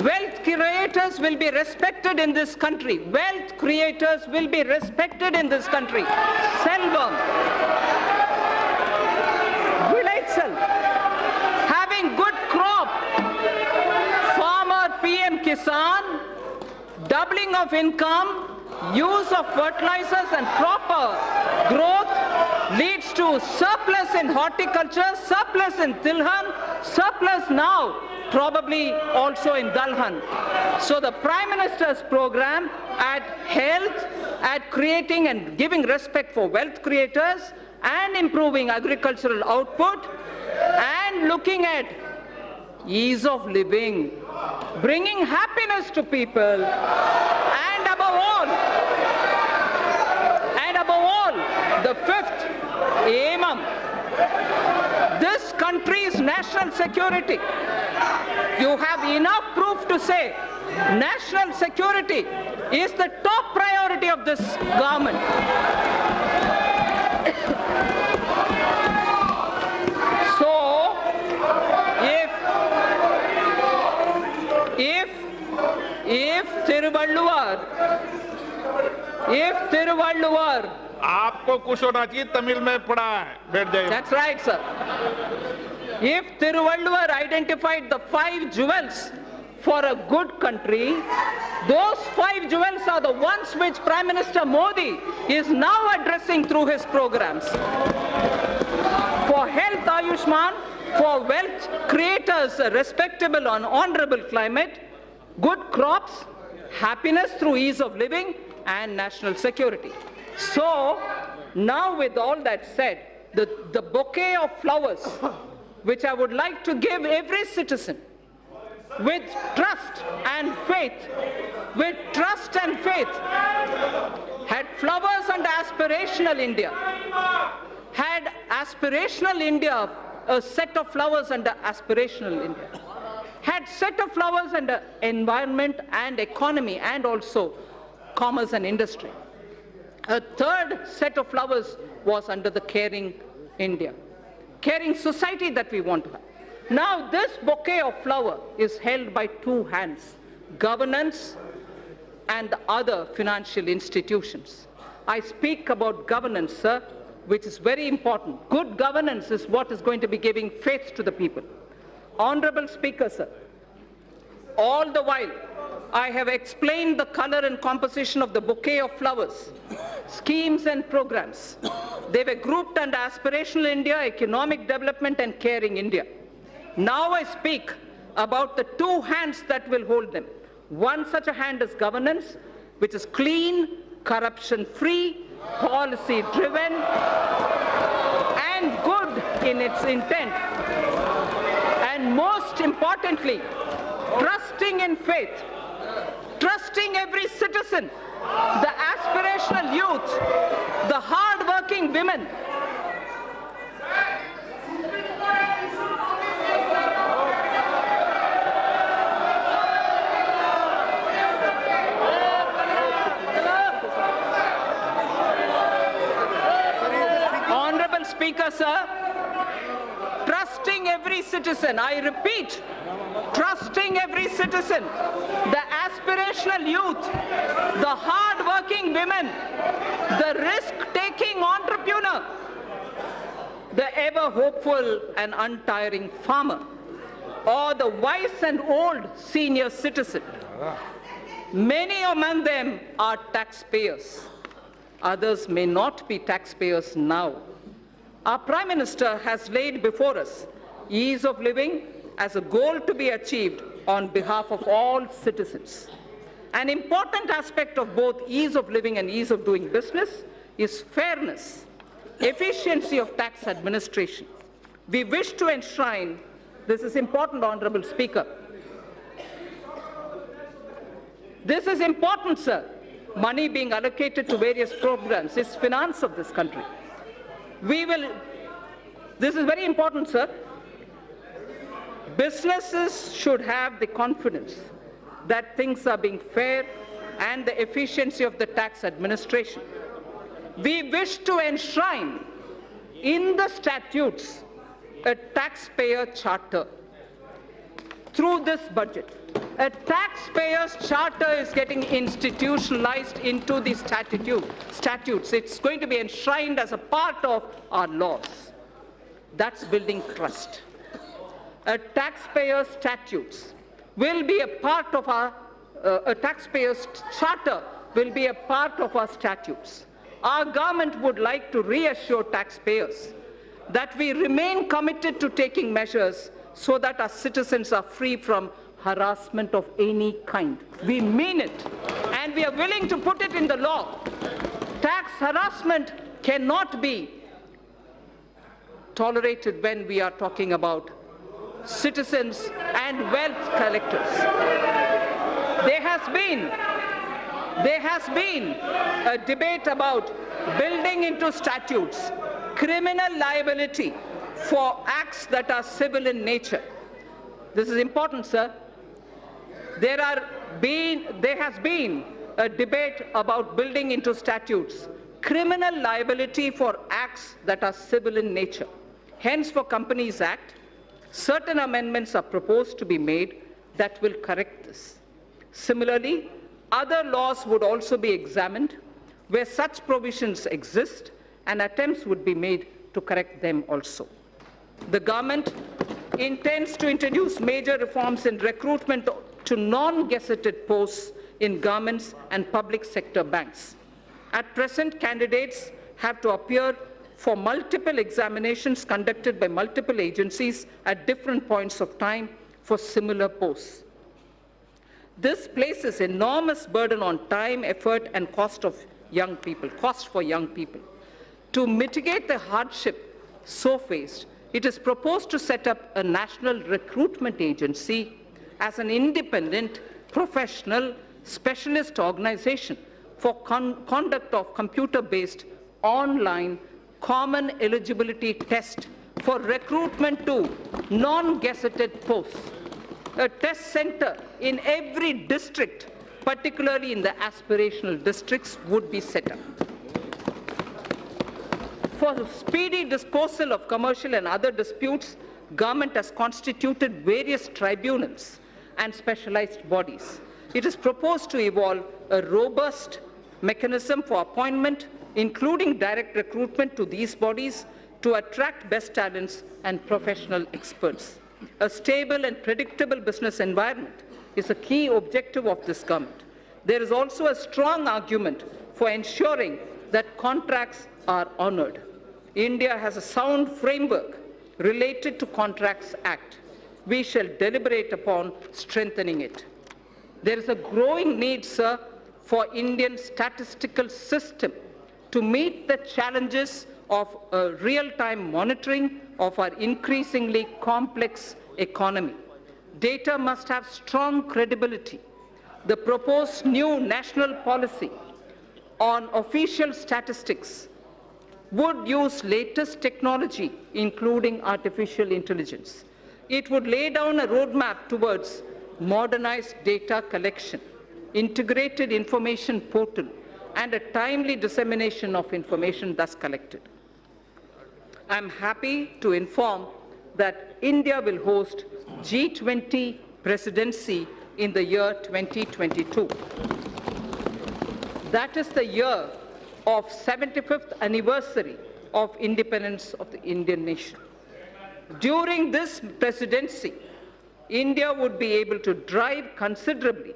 Wealth creators will be respected in this country. Wealth creators will be respected in this country. Selvam, Vilaitsal, having good crop, farmer PM Kisan, doubling of income, use of fertilizers and proper growth leads to surplus in horticulture, surplus in Tilhan, surplus now probably also in Dalhan. So the Prime Minister's program at health, at creating and giving respect for wealth creators and improving agricultural output and looking at ease of living, bringing happiness to people, and above all, the fifth aimam, this country's national security. You have enough proof to say national security is the top priority of this government. So, if Thiruvalluvar, आपको कुछ होना चाहिए, तमिल में पढ़ा है, बैठ जाइए. That's right, sir. If Thiruvalluvar identified the 5 jewels for a good country, those 5 jewels are the ones which Prime Minister Modi is now addressing through his programs. For health, Ayushman, for wealth creators, a respectable and honorable climate, good crops, happiness through ease of living, and national security. So, now with all that said, the bouquet of flowers which I would like to give every citizen with trust and faith, had flowers under aspirational India, had aspirational India, a set of flowers under aspirational India, had set of flowers under environment and economy and also commerce and industry. A third set of flowers was under the caring India, caring society that we want to have. Now this bouquet of flower is held by 2 hands, governance and the other financial institutions. I speak about governance, sir, which is very important. Good governance is what is going to be giving faith to the people. Honorable Speaker, sir, all the while I have explained the color and composition of the bouquet of flowers, schemes and programs. They were grouped under aspirational India, economic development and caring India. Now I speak about the 2 hands that will hold them. One such a hand is governance, which is clean, corruption-free, policy-driven, and good in its intent. And most importantly, trusting in faith, trusting every citizen, the aspirational youth, the hard-working women. Honorable Speaker, sir, trusting every citizen, I repeat, trusting every citizen, the aspirational youth, the hard-working women, the risk-taking entrepreneur, the ever-hopeful and untiring farmer, or the wise and old senior citizen. Many among them are taxpayers. Others may not be taxpayers now. Our Prime Minister has laid before us ease of living as a goal to be achieved on behalf of all citizens. An important aspect of both ease of living and ease of doing business is fairness, efficiency of tax administration. We wish to enshrine, this is important, Honorable Speaker. This is important, sir. Money being allocated to various programs is finance of this country. This is very important, sir. Businesses should have the confidence that things are being fair and the efficiency of the tax administration. We wish to enshrine in the statutes a taxpayer charter. through this budget. A taxpayer's charter is getting institutionalized into the statutes. It's going to be enshrined as a part of our laws. That's building trust. A taxpayer's statutes will be a part of our, a taxpayer's charter will be a part of our statutes. Our government would like to reassure taxpayers that we remain committed to taking measures so that our citizens are free from harassment of any kind. We mean it, and we are willing to put it in the law. Tax harassment cannot be tolerated when we are talking about citizens and wealth collectors. There has been a debate about building into statutes criminal liability for acts that are civil in nature. This is important, sir. There has been a debate about building into statutes criminal liability for acts that are civil in nature. Hence, for Companies Act, certain amendments are proposed to be made that will correct this. Similarly, other laws would also be examined where such provisions exist, and attempts would be made to correct them also. The government intends to introduce major reforms in recruitment to non-gazetted posts in governments and public sector banks. At present, candidates have to appear for multiple examinations conducted by multiple agencies at different points of time for similar posts. This places enormous burden on time, effort, and cost for young people. To mitigate the hardship so faced, it is proposed to set up a national recruitment agency as an independent, professional, specialist organization for conduct of computer-based online common eligibility test for recruitment to non-gazetted posts. A test center in every district, particularly in the aspirational districts, would be set up. For speedy disposal of commercial and other disputes, government has constituted various tribunals and specialized bodies. It is proposed to evolve a robust mechanism for appointment, including direct recruitment to these bodies to attract best talents and professional experts. A stable and predictable business environment is a key objective of this government. There is also a strong argument for ensuring that contracts are honored. India has a sound framework related to Contracts Act. We shall deliberate upon strengthening it. There is a growing need, sir, for Indian statistical system to meet the challenges of real-time monitoring of our increasingly complex economy. Data must have strong credibility. The proposed new national policy on official statistics would use latest technology, including artificial intelligence. It would lay down a roadmap towards modernized data collection, integrated information portal, and a timely dissemination of information thus collected. I am happy to inform that India will host G20 presidency in the year 2022. That is the year of 75th anniversary of independence of the Indian nation. During this presidency, India would be able to drive considerably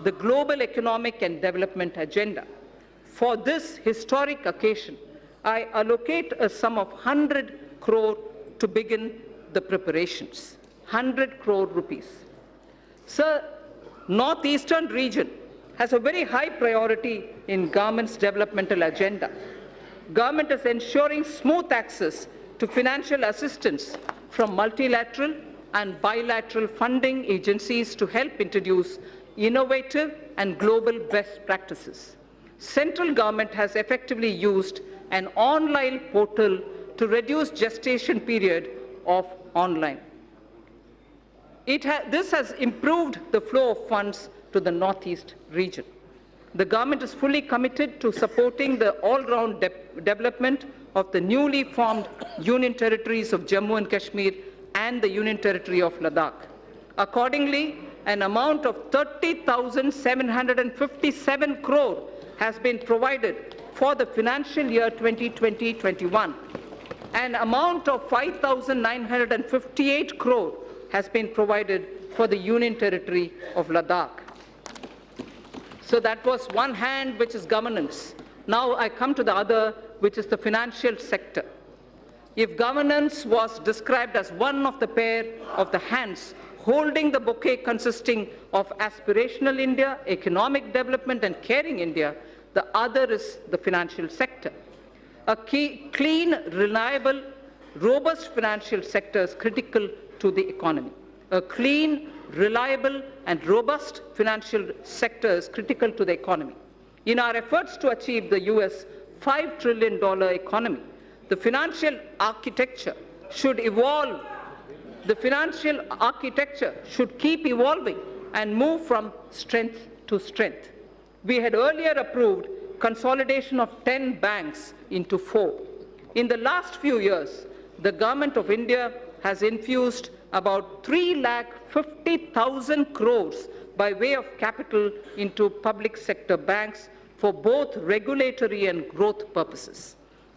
the global economic and development agenda. For this historic occasion, I allocate a sum of 100 crore to begin the preparations. 100 crore rupees. Sir, Northeastern region has a very high priority in government's developmental agenda. Government is ensuring smooth access to financial assistance from multilateral and bilateral funding agencies to help introduce innovative and global best practices. Central government has effectively used an online portal to reduce gestation period of online. This has improved the flow of funds to the Northeast region. The government is fully committed to supporting the all-round development of the newly formed Union Territories of Jammu and Kashmir and the Union Territory of Ladakh. Accordingly, an amount of 30,757 crore has been provided for the financial year 2020-21. An amount of 5,958 crore has been provided for the Union Territory of Ladakh. So that was one hand, which is governance. Now I come to the other, which is the financial sector. If governance was described as one of the pair of the hands holding the bouquet consisting of aspirational India, economic development and caring India, the other is the financial sector. A clean, reliable, robust financial sector is critical to the economy. A clean, reliable and robust financial sector is critical to the economy. In our efforts to achieve the US $5 trillion economy, the financial architecture should evolve. The financial architecture should keep evolving and move from strength to strength. We had earlier approved consolidation of 10 banks into 4. In the last few years, the Government of India has infused about 3,50,000 crores by way of capital into public sector banks for both regulatory and growth purposes.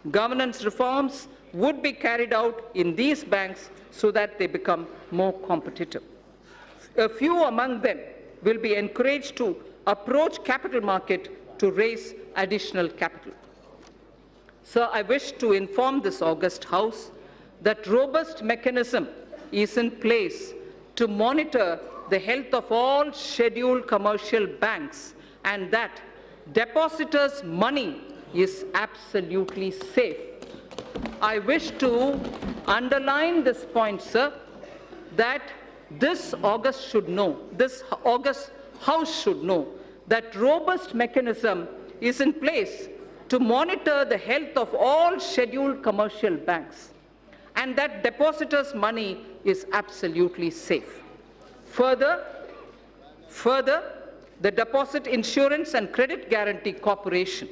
Governance reforms would be carried out in these banks so that they become more competitive. A few among them will be encouraged to approach capital market to raise additional capital. Sir, I wish to inform this august House that robust mechanism is in place to monitor the health of all scheduled commercial banks and that depositors' money is absolutely safe. I wish to underline this point, sir, that this August House should know that robust mechanism is in place to monitor the health of all scheduled commercial banks and that depositors' money is absolutely safe. Further, the Deposit Insurance and Credit Guarantee Corporation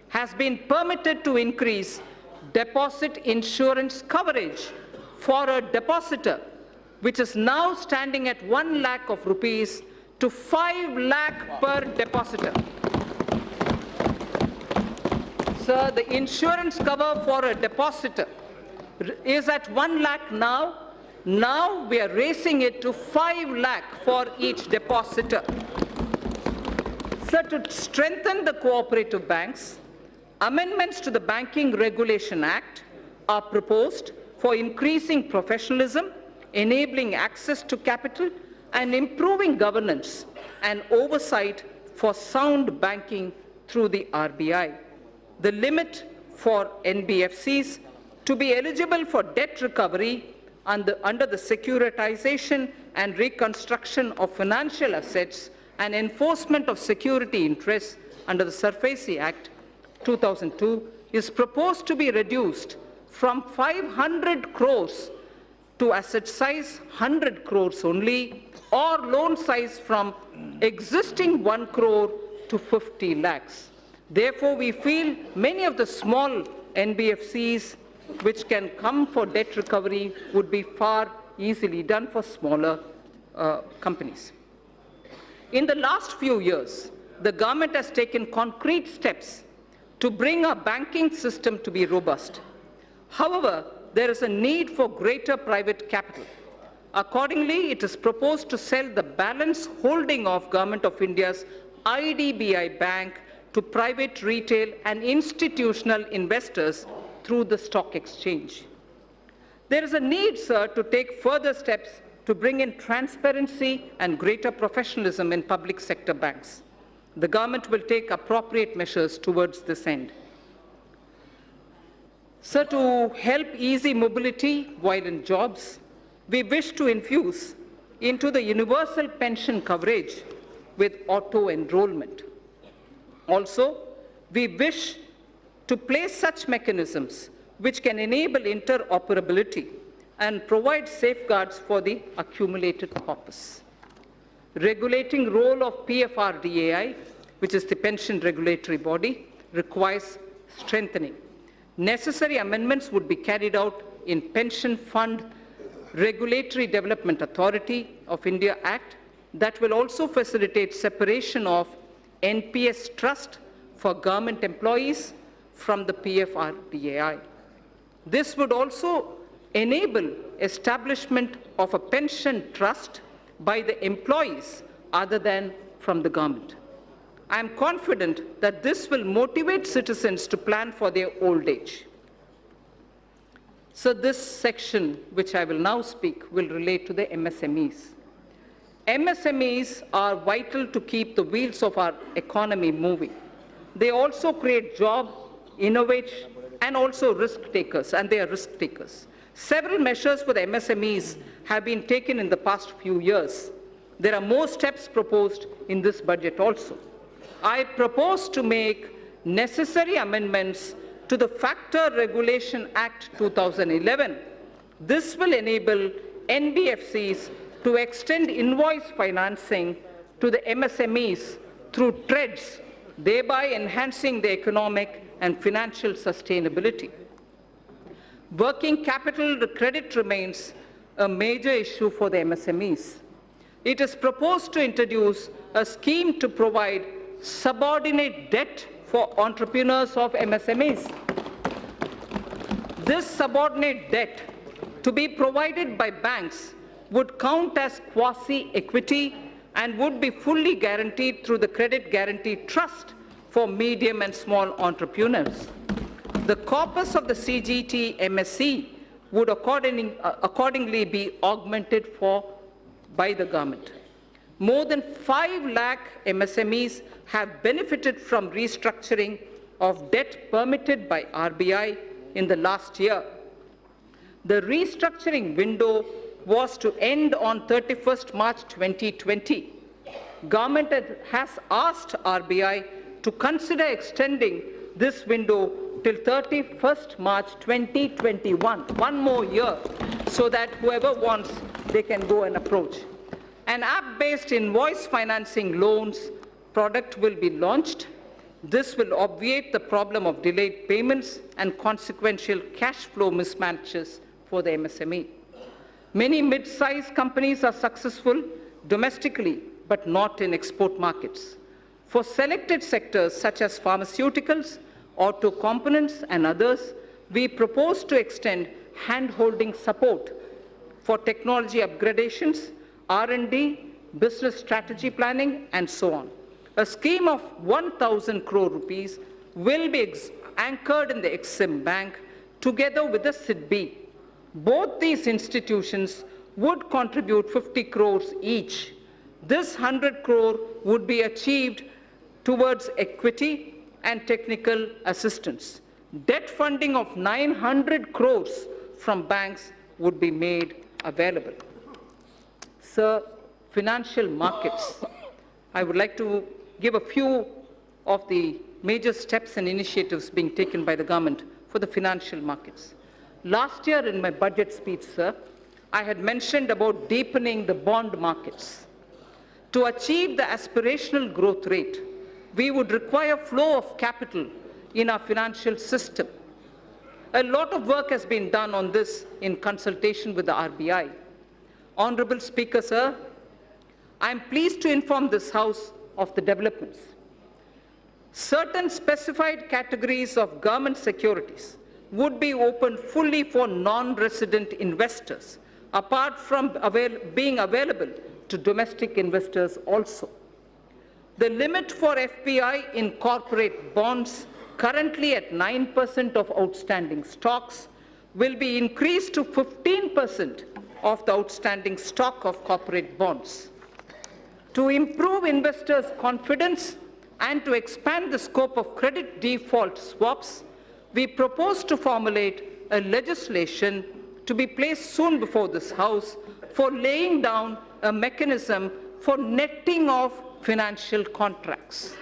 has been permitted to increase deposit insurance coverage for a depositor, which is now standing at 1 lakh of rupees to 5 lakh per depositor. Sir, the insurance cover for a depositor is at 1 lakh now. Now we are raising it to 5 lakh for each depositor. Sir, to strengthen the cooperative banks, amendments to the Banking Regulation Act are proposed for increasing professionalism, enabling access to capital, and improving governance and oversight for sound banking through the RBI. The limit for NBFCs to be eligible for debt recovery under the Securitization and Reconstruction of Financial Assets and Enforcement of Security Interests under the SARFAESI Act 2002 is proposed to be reduced from 500 crores to asset size 100 crores only, or loan size from existing 1 crore to 50 lakhs. Therefore, we feel many of the small NBFCs which can come for debt recovery would be far easily done for smaller companies. In the last few years, the government has taken concrete steps to bring our banking system to be robust. However, there is a need for greater private capital. Accordingly, it is proposed to sell the balance holding of Government of India's IDBI Bank to private, retail and institutional investors through the stock exchange. There is a need, sir, to take further steps to bring in transparency and greater professionalism in public sector banks. The government will take appropriate measures towards this end. Sir, to help easy mobility while in jobs, we wish to infuse into the universal pension coverage with auto-enrollment. Also, we wish to place such mechanisms which can enable interoperability and provide safeguards for the accumulated corpus. Regulating role of PFRDAI, which is the pension regulatory body, requires strengthening. Necessary amendments would be carried out in pension fund Regulatory Development Authority of India Act that will also facilitate separation of NPS trust for government employees from the PFRDAI. This would also enable establishment of a pension trust by the employees other than from the government. I am confident that this will motivate citizens to plan for their old age. So this section, which I will now speak, will relate to the MSMEs. MSMEs are vital to keep the wheels of our economy moving. They also create jobs, innovate, and also risk takers, and they are risk takers. Several measures for the MSMEs have been taken in the past few years. There are more steps proposed in this budget also. I propose to make necessary amendments to the Factor Regulation Act 2011. This will enable NBFCs to extend invoice financing to the MSMEs through TREDS, thereby enhancing the economic and financial sustainability. Working capital credit remains a major issue for the MSMEs. It is proposed to introduce a scheme to provide subordinate debt for entrepreneurs of MSMEs. This subordinate debt to be provided by banks would count as quasi-equity and would be fully guaranteed through the Credit Guarantee Trust for medium and small entrepreneurs. The corpus of the CGT MSE would accordingly be augmented by the government. More than 5 lakh MSMEs have benefited from restructuring of debt permitted by RBI in the last year. The restructuring window was to end on 31st March 2020. Government has asked RBI to consider extending this window till 31st March 2021, one more year, so that whoever wants, they can go and approach. An app-based invoice financing loans product will be launched. This will obviate the problem of delayed payments and consequential cash flow mismatches for the MSME. Many mid-sized companies are successful domestically, but not in export markets. For selected sectors such as pharmaceuticals, auto components, and others, we propose to extend hand-holding support for technology upgradations, R&D, business strategy planning, and so on. A scheme of 1,000 crore rupees will be anchored in the Exim Bank together with the SIDBI. Both these institutions would contribute 50 crores each. This 100 crore would be achieved towards equity and technical assistance. Debt funding of 900 crores from banks would be made available. Sir, financial markets. I would like to give a few of the major steps and initiatives being taken by the government for the financial markets. Last year in my budget speech, sir, I had mentioned about deepening the bond markets. To achieve the aspirational growth rate, we would require flow of capital in our financial system. A lot of work has been done on this in consultation with the RBI. Honorable Speaker, sir, I am pleased to inform this House of the developments. Certain specified categories of government securities would be opened fully for non-resident investors, apart from being available to domestic investors also. The limit for FPI in corporate bonds, currently at 9% of outstanding stocks, will be increased to 15% of the outstanding stock of corporate bonds. To improve investors' confidence and to expand the scope of credit default swaps, we propose to formulate a legislation to be placed soon before this House for laying down a mechanism for netting of financial contracts.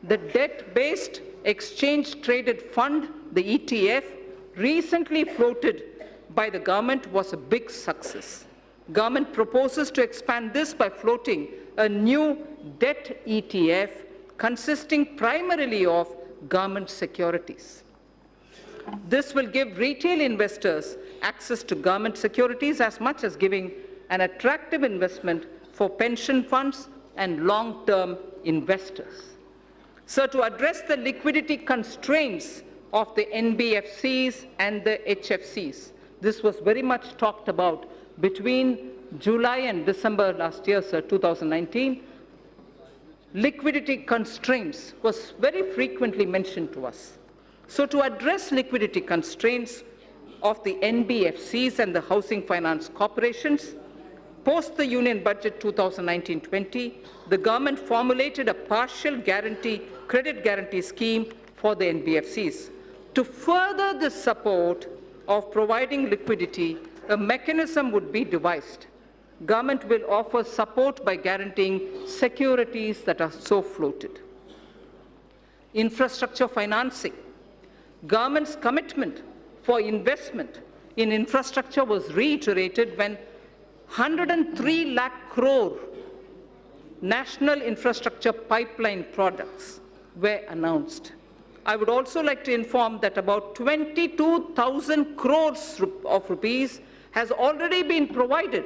The debt-based exchange-traded fund, the ETF, recently floated by the government was a big success. Government proposes to expand this by floating a new debt ETF consisting primarily of government securities. This will give retail investors access to government securities as much as giving an attractive investment for pension funds and long-term investors. So to address the liquidity constraints of the NBFCs and the HFCs, this was very much talked about between July and December last year, sir, 2019. Liquidity constraints was very frequently mentioned to us. So to address liquidity constraints of the NBFCs and the housing finance corporations, post the Union Budget 2019-20, the government formulated a partial credit guarantee scheme for the NBFCs. To further the support of providing liquidity, a mechanism would be devised. Government will offer support by guaranteeing securities that are so floated. Infrastructure financing. Government's commitment for investment in infrastructure was reiterated when 103 lakh crore national infrastructure pipeline products were announced. I would also like to inform that about 22,000 crores of rupees has already been provided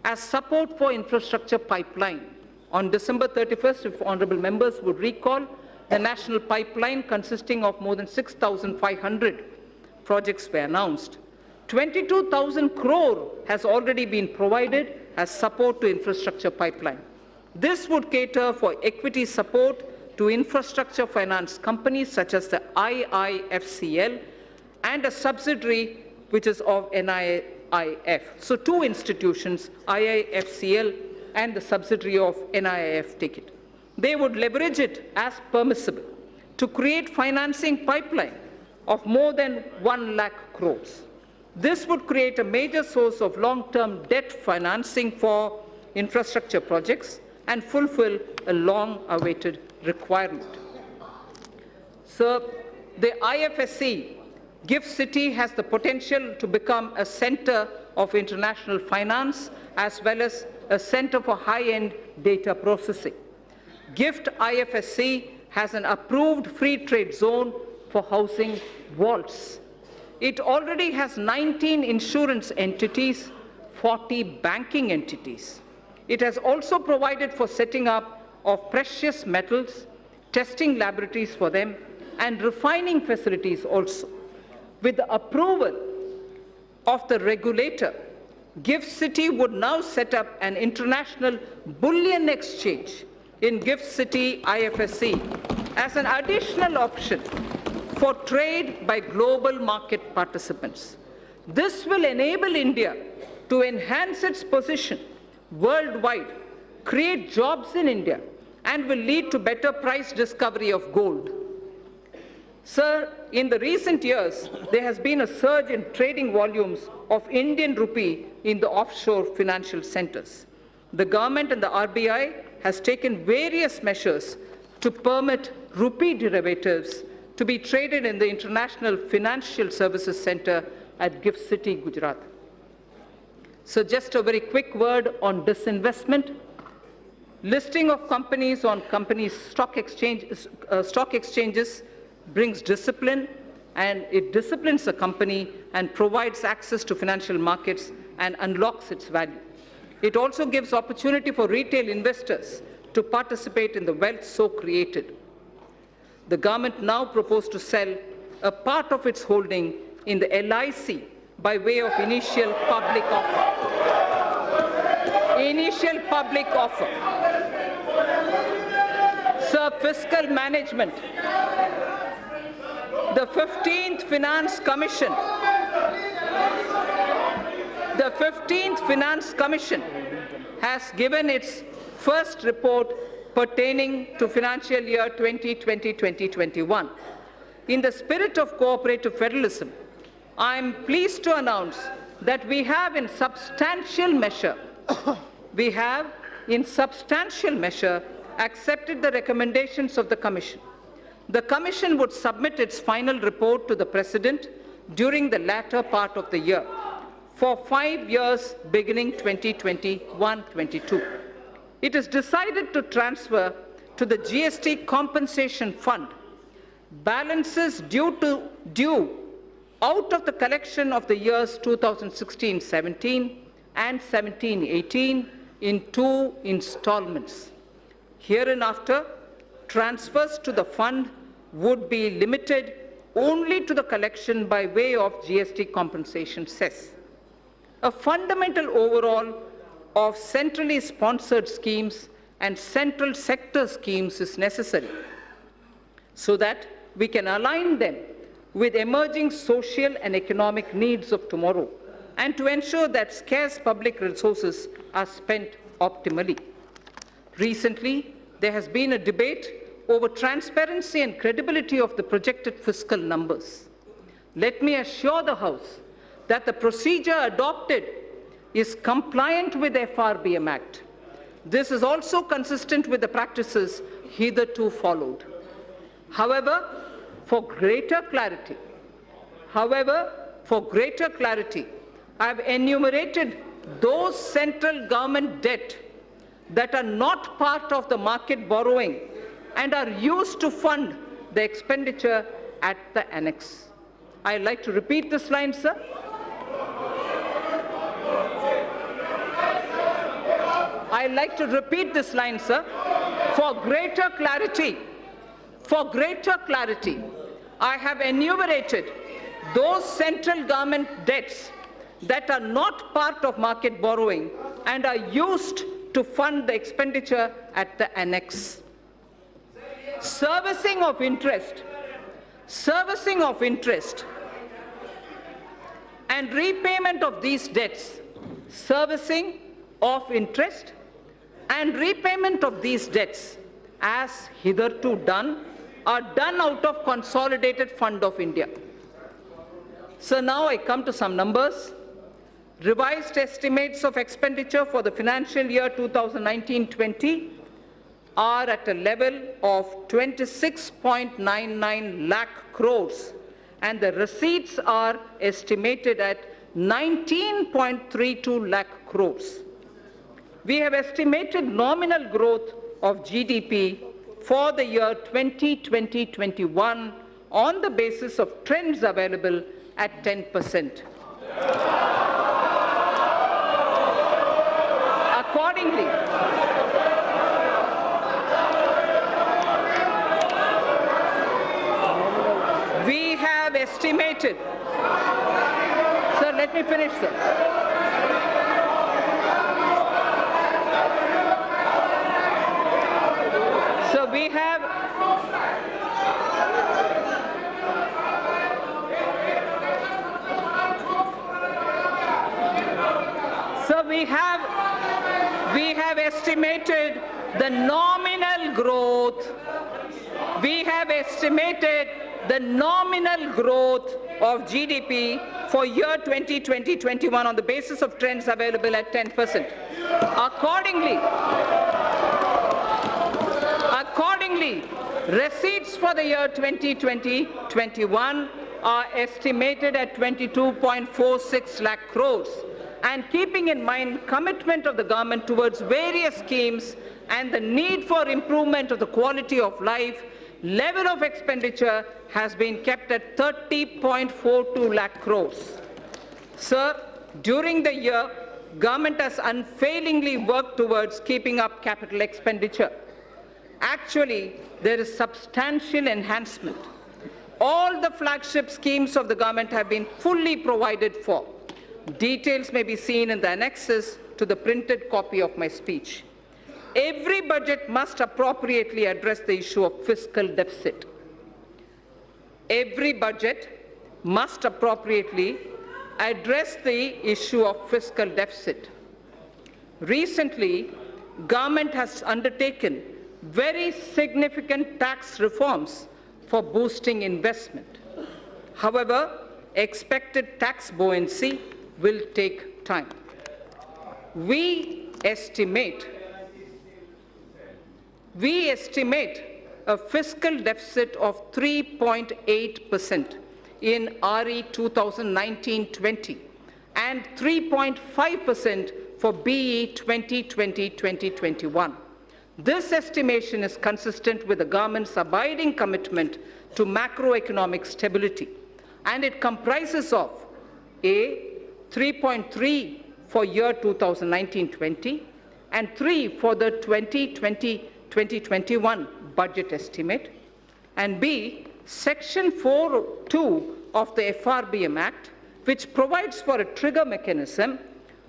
as support for infrastructure pipeline. On December 31st, if honorable members would recall, the national pipeline consisting of more than 6,500 projects were announced. 22,000 crore has already been provided as support to infrastructure pipeline. This would cater for equity support to infrastructure finance companies such as the IIFCL and a subsidiary which is of NIIF. So two institutions, IIFCL and the subsidiary of NIIF, take it. They would leverage it as permissible to create financing pipeline of more than 1 lakh crores. This would create a major source of long-term debt financing for infrastructure projects and fulfill a long-awaited requirement. So, the IFSC, GIFT City, has the potential to become a center of international finance as well as a center for high-end data processing. GIFT IFSC has an approved free trade zone for housing vaults. It already has 19 insurance entities, 40 banking entities. It has also provided for setting up of precious metals, testing laboratories for them, and refining facilities also. With the approval of the regulator, GIFT City would now set up an international bullion exchange in GIFT City IFSC as an additional option for trade by global market participants. This will enable India to enhance its position worldwide, create jobs in India, and will lead to better price discovery of gold. Sir, in the recent years, there has been a surge in trading volumes of Indian rupee in the offshore financial centers. The government and the RBI has taken various measures to permit rupee derivatives to be traded in the International Financial Services Center at GIFT City, Gujarat. So just a very quick word on disinvestment. Listing of companies on stock exchanges brings discipline, and it disciplines a company and provides access to financial markets and unlocks its value. It also gives opportunity for retail investors to participate in the wealth so created. The government now proposes to sell a part of its holding in the LIC by way of initial public offer. Initial public offer. Sir, fiscal management. The 15th Finance Commission. The 15th Finance Commission has given its first report pertaining to financial year 2020-2021. In the spirit of cooperative federalism, I am pleased to announce that we have in substantial measure accepted the recommendations of the Commission. The Commission would submit its final report to the President during the latter part of the year for 5 years beginning 2021-22. It is decided to transfer to the GST Compensation Fund balances due out of the collection of the years 2016-17 and 17-18 in 2 installments. Hereinafter, transfers to the fund would be limited only to the collection by way of GST compensation cess. A fundamental overhaul of centrally sponsored schemes and central sector schemes is necessary so that we can align them with emerging social and economic needs of tomorrow and to ensure that scarce public resources are spent optimally. Recently, there has been a debate over transparency and credibility of the projected fiscal numbers. Let me assure the House that the procedure adopted is compliant with the FRBM Act. This is also consistent with the practices hitherto followed. However, for greater clarity, I have enumerated those central government debt that are not part of the market borrowing and are used to fund the expenditure at the annex. I'd like to repeat this line, sir. I'd like to repeat this line, sir. For greater clarity, I have enumerated those central government debts that are not part of market borrowing and are used to fund the expenditure at the annex. Servicing of interest and repayment of these debts, as hitherto done, are done out of Consolidated Fund of India. So now I come to some numbers. Revised estimates of expenditure for the financial year 2019-20 are at a level of 26.99 lakh crores, and the receipts are estimated at 19.32 lakh crores. We have estimated nominal growth of GDP for the year 2020-21 on the basis of trends available at 10%. Accordingly, we have estimated, sir, let me finish, sir. So we have estimated the nominal growth. We have estimated the nominal growth of GDP for year 2020-21 on the basis of trends available at 10%. Accordingly, receipts for the year 2020-21 are estimated at 22.46 lakh crores. And keeping in mind commitment of the government towards various schemes and the need for improvement of the quality of life, level of expenditure has been kept at 30.42 lakh crores. Sir, during the year, government has unfailingly worked towards keeping up capital expenditure. Actually, there is substantial enhancement. All the flagship schemes of the government have been fully provided for. Details may be seen in the annexes to the printed copy of my speech. Every budget must appropriately address the issue of fiscal deficit. Every budget must appropriately address the issue of fiscal deficit. Recently, government has undertaken very significant tax reforms for boosting investment. However, expected tax buoyancy will take time. We estimate a fiscal deficit of 3.8% in RE 2019-20 and 3.5% for BE 2020-2021. This estimation is consistent with the government's abiding commitment to macroeconomic stability. and it comprises of A, 3.3 for year 2019-20, and 3 for the 2020-2021 budget estimate, and B, Section 4.2 of the FRBM Act, which provides for a trigger mechanism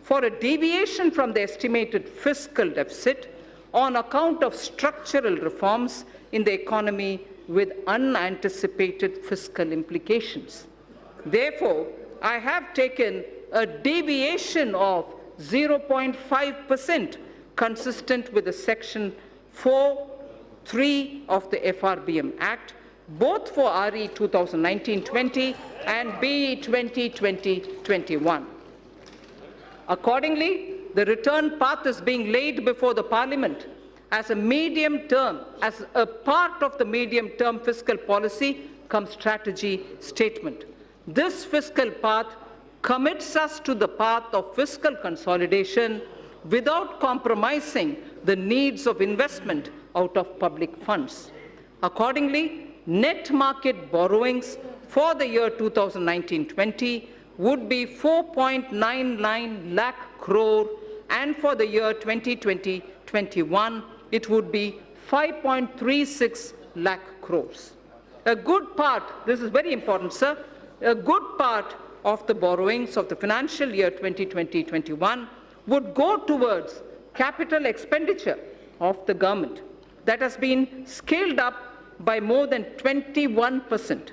for a deviation from the estimated fiscal deficit on account of structural reforms in the economy with unanticipated fiscal implications. Therefore, I have taken a deviation of 0.5% consistent with the Section 4.3 of the FRBM Act, both for RE 2019-20 and BE 2020-21. Accordingly, the return path is being laid before the Parliament as a part of the medium-term fiscal policy cum strategy statement. This fiscal path commits us to the path of fiscal consolidation without compromising the needs of investment out of public funds. Accordingly, net market borrowings for the year 2019-20 would be 4.99 lakh crore, and for the year 2020-21, it would be 5.36 lakh crores. A good part, this is very important, sir, a good part of the borrowings of the financial year 2020-21 would go towards capital expenditure of the government that has been scaled up by more than 21%.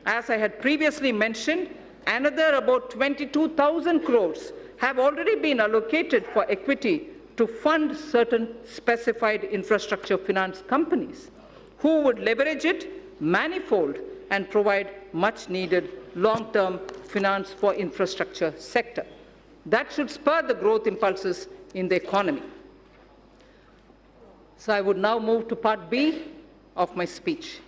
As I had previously mentioned, another about 22,000 crores have already been allocated for equity to fund certain specified infrastructure finance companies who would leverage it manifold and provide much needed long-term finance for infrastructure sector. That should spur the growth impulses in the economy. So I would now move to part B of my speech.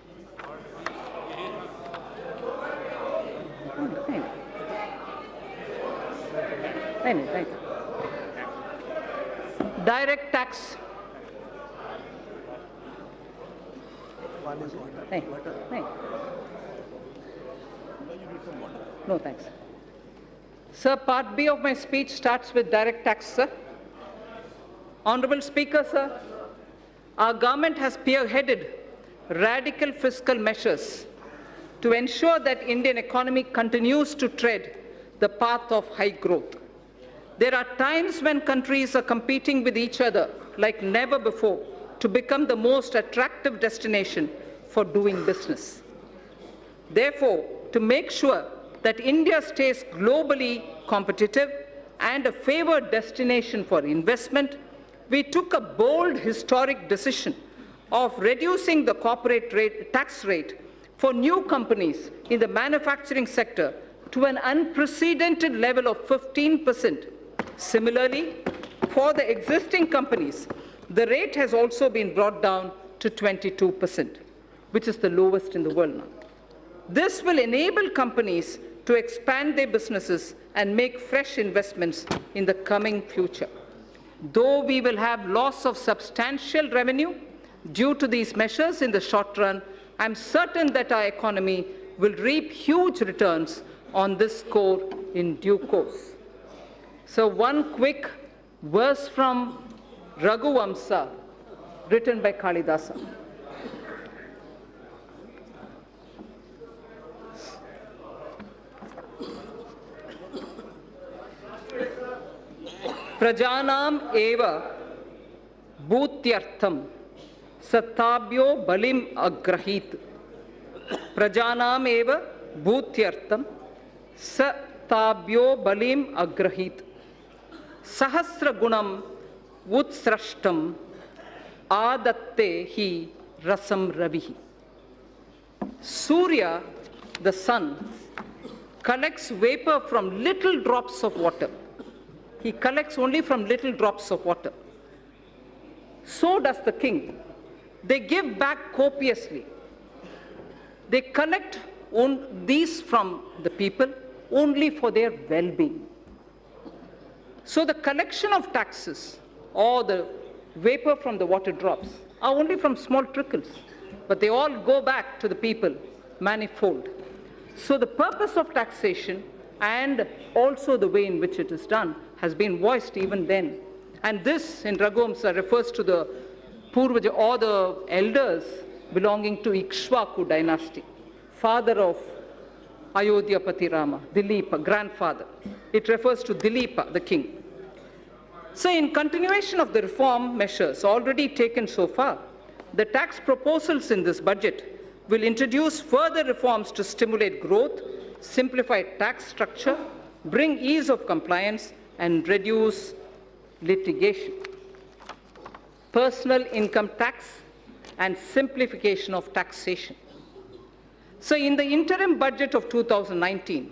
Direct tax. No, thanks. Sir, part B of my speech starts with direct tax, sir. Honorable Speaker, sir, our government has spearheaded radical fiscal measures to ensure that Indian economy continues to tread the path of high growth. There are times when countries are competing with each other like never before to become the most attractive destination for doing business. Therefore, to make sure that India stays globally competitive and a favored destination for investment, we took a bold historic decision of reducing the corporate tax rate for new companies in the manufacturing sector to an unprecedented level of 15%. Similarly, for the existing companies, the rate has also been brought down to 22%, which is the lowest in the world now. This will enable companies to expand their businesses and make fresh investments in the coming future. Though we will have loss of substantial revenue due to these measures in the short run, I'm certain that our economy will reap huge returns on this score in due course. So one quick verse from Raghuvamsa, written by Kalidasa. Prajanam eva bhutyartham satabhyo balim agrahit. Prajanam eva bhutyartham satabhyo balim agrahit. Sahasra gunam utsrashtam adatte hi rasam ravihi. Surya, the sun, collects vapor from little drops of water. He collects only from little drops of water. So does the king. They give back copiously. They collect these from the people only for their well-being. So the collection of taxes or the vapor from the water drops are only from small trickles, but they all go back to the people manifold. So the purpose of taxation and also the way in which it is done has been voiced even then. And this in Raghuvamsa refers to the Purvaja or the elders belonging to Ikshvaku dynasty, father of Ayodhyapati Rama, Dileepa, grandfather. It refers to Dileepa, the king. So in continuation of the reform measures already taken so far, the tax proposals in this budget will introduce further reforms to stimulate growth, simplify tax structure, bring ease of compliance, and reduce litigation. Personal income tax and simplification of taxation. So in the interim budget of 2019,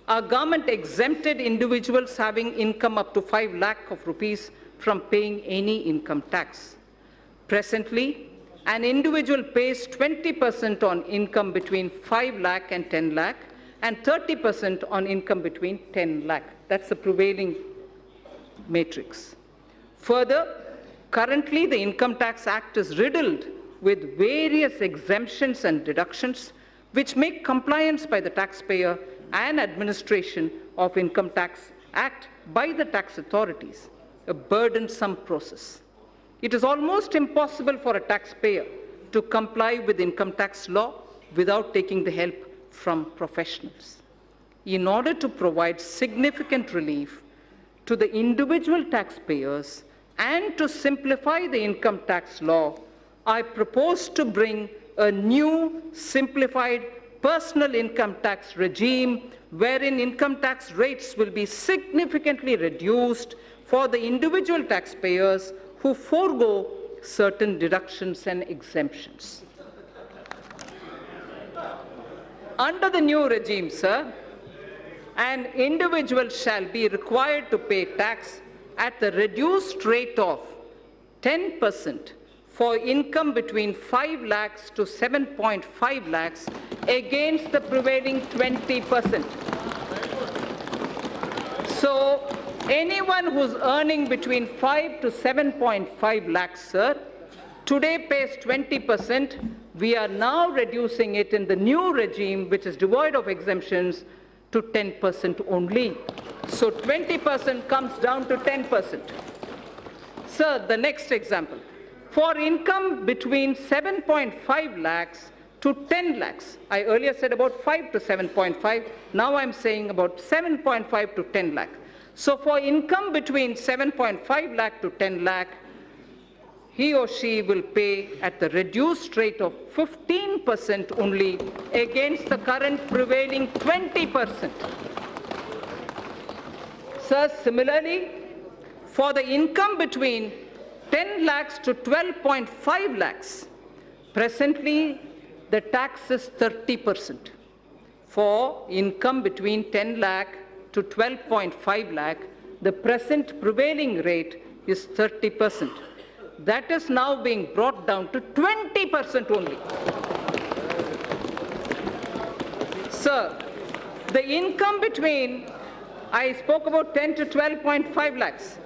our government exempted individuals having income up to 5 lakh of rupees from paying any income tax. Presently, an individual pays 20% on income between 5 lakh and 10 lakh and 30% on income between 10 lakh. That's the prevailing matrix. Further, currently the Income Tax Act is riddled with various exemptions and deductions which make compliance by the taxpayer and administration of Income Tax Act by the tax authorities a burdensome process. It is almost impossible for a taxpayer to comply with income tax law without taking the help from professionals. In order to provide significant relief to the individual taxpayers and to simplify the income tax law, I propose to bring a new simplified personal income tax regime wherein income tax rates will be significantly reduced for the individual taxpayers who forego certain deductions and exemptions. Under the new regime, sir, an individual shall be required to pay tax at the reduced rate of 10% for income between 5 lakhs to 7.5 lakhs against the prevailing 20%. So anyone who's earning between 5 to 7.5 lakhs, sir, today pays 20%. We are now reducing it in the new regime, which is devoid of exemptions, to 10% only. So 20% comes down to 10%. Sir, the next example. For income between 7.5 lakhs to 10 lakhs, I earlier said about 5 to 7.5, now I'm saying about 7.5 to 10 lakh. So for income between 7.5 lakh to 10 lakh, he or she will pay at the reduced rate of 15% only against the current prevailing 20%. Sir, similarly, for the income between 10 lakhs to 12.5 lakhs, presently the tax is 30%. For income between 10 lakh to 12.5 lakh, the present prevailing rate is 30%. That is now being brought down to 20% only. Sir, the income between, I spoke about 10 to 12.5 lakhs.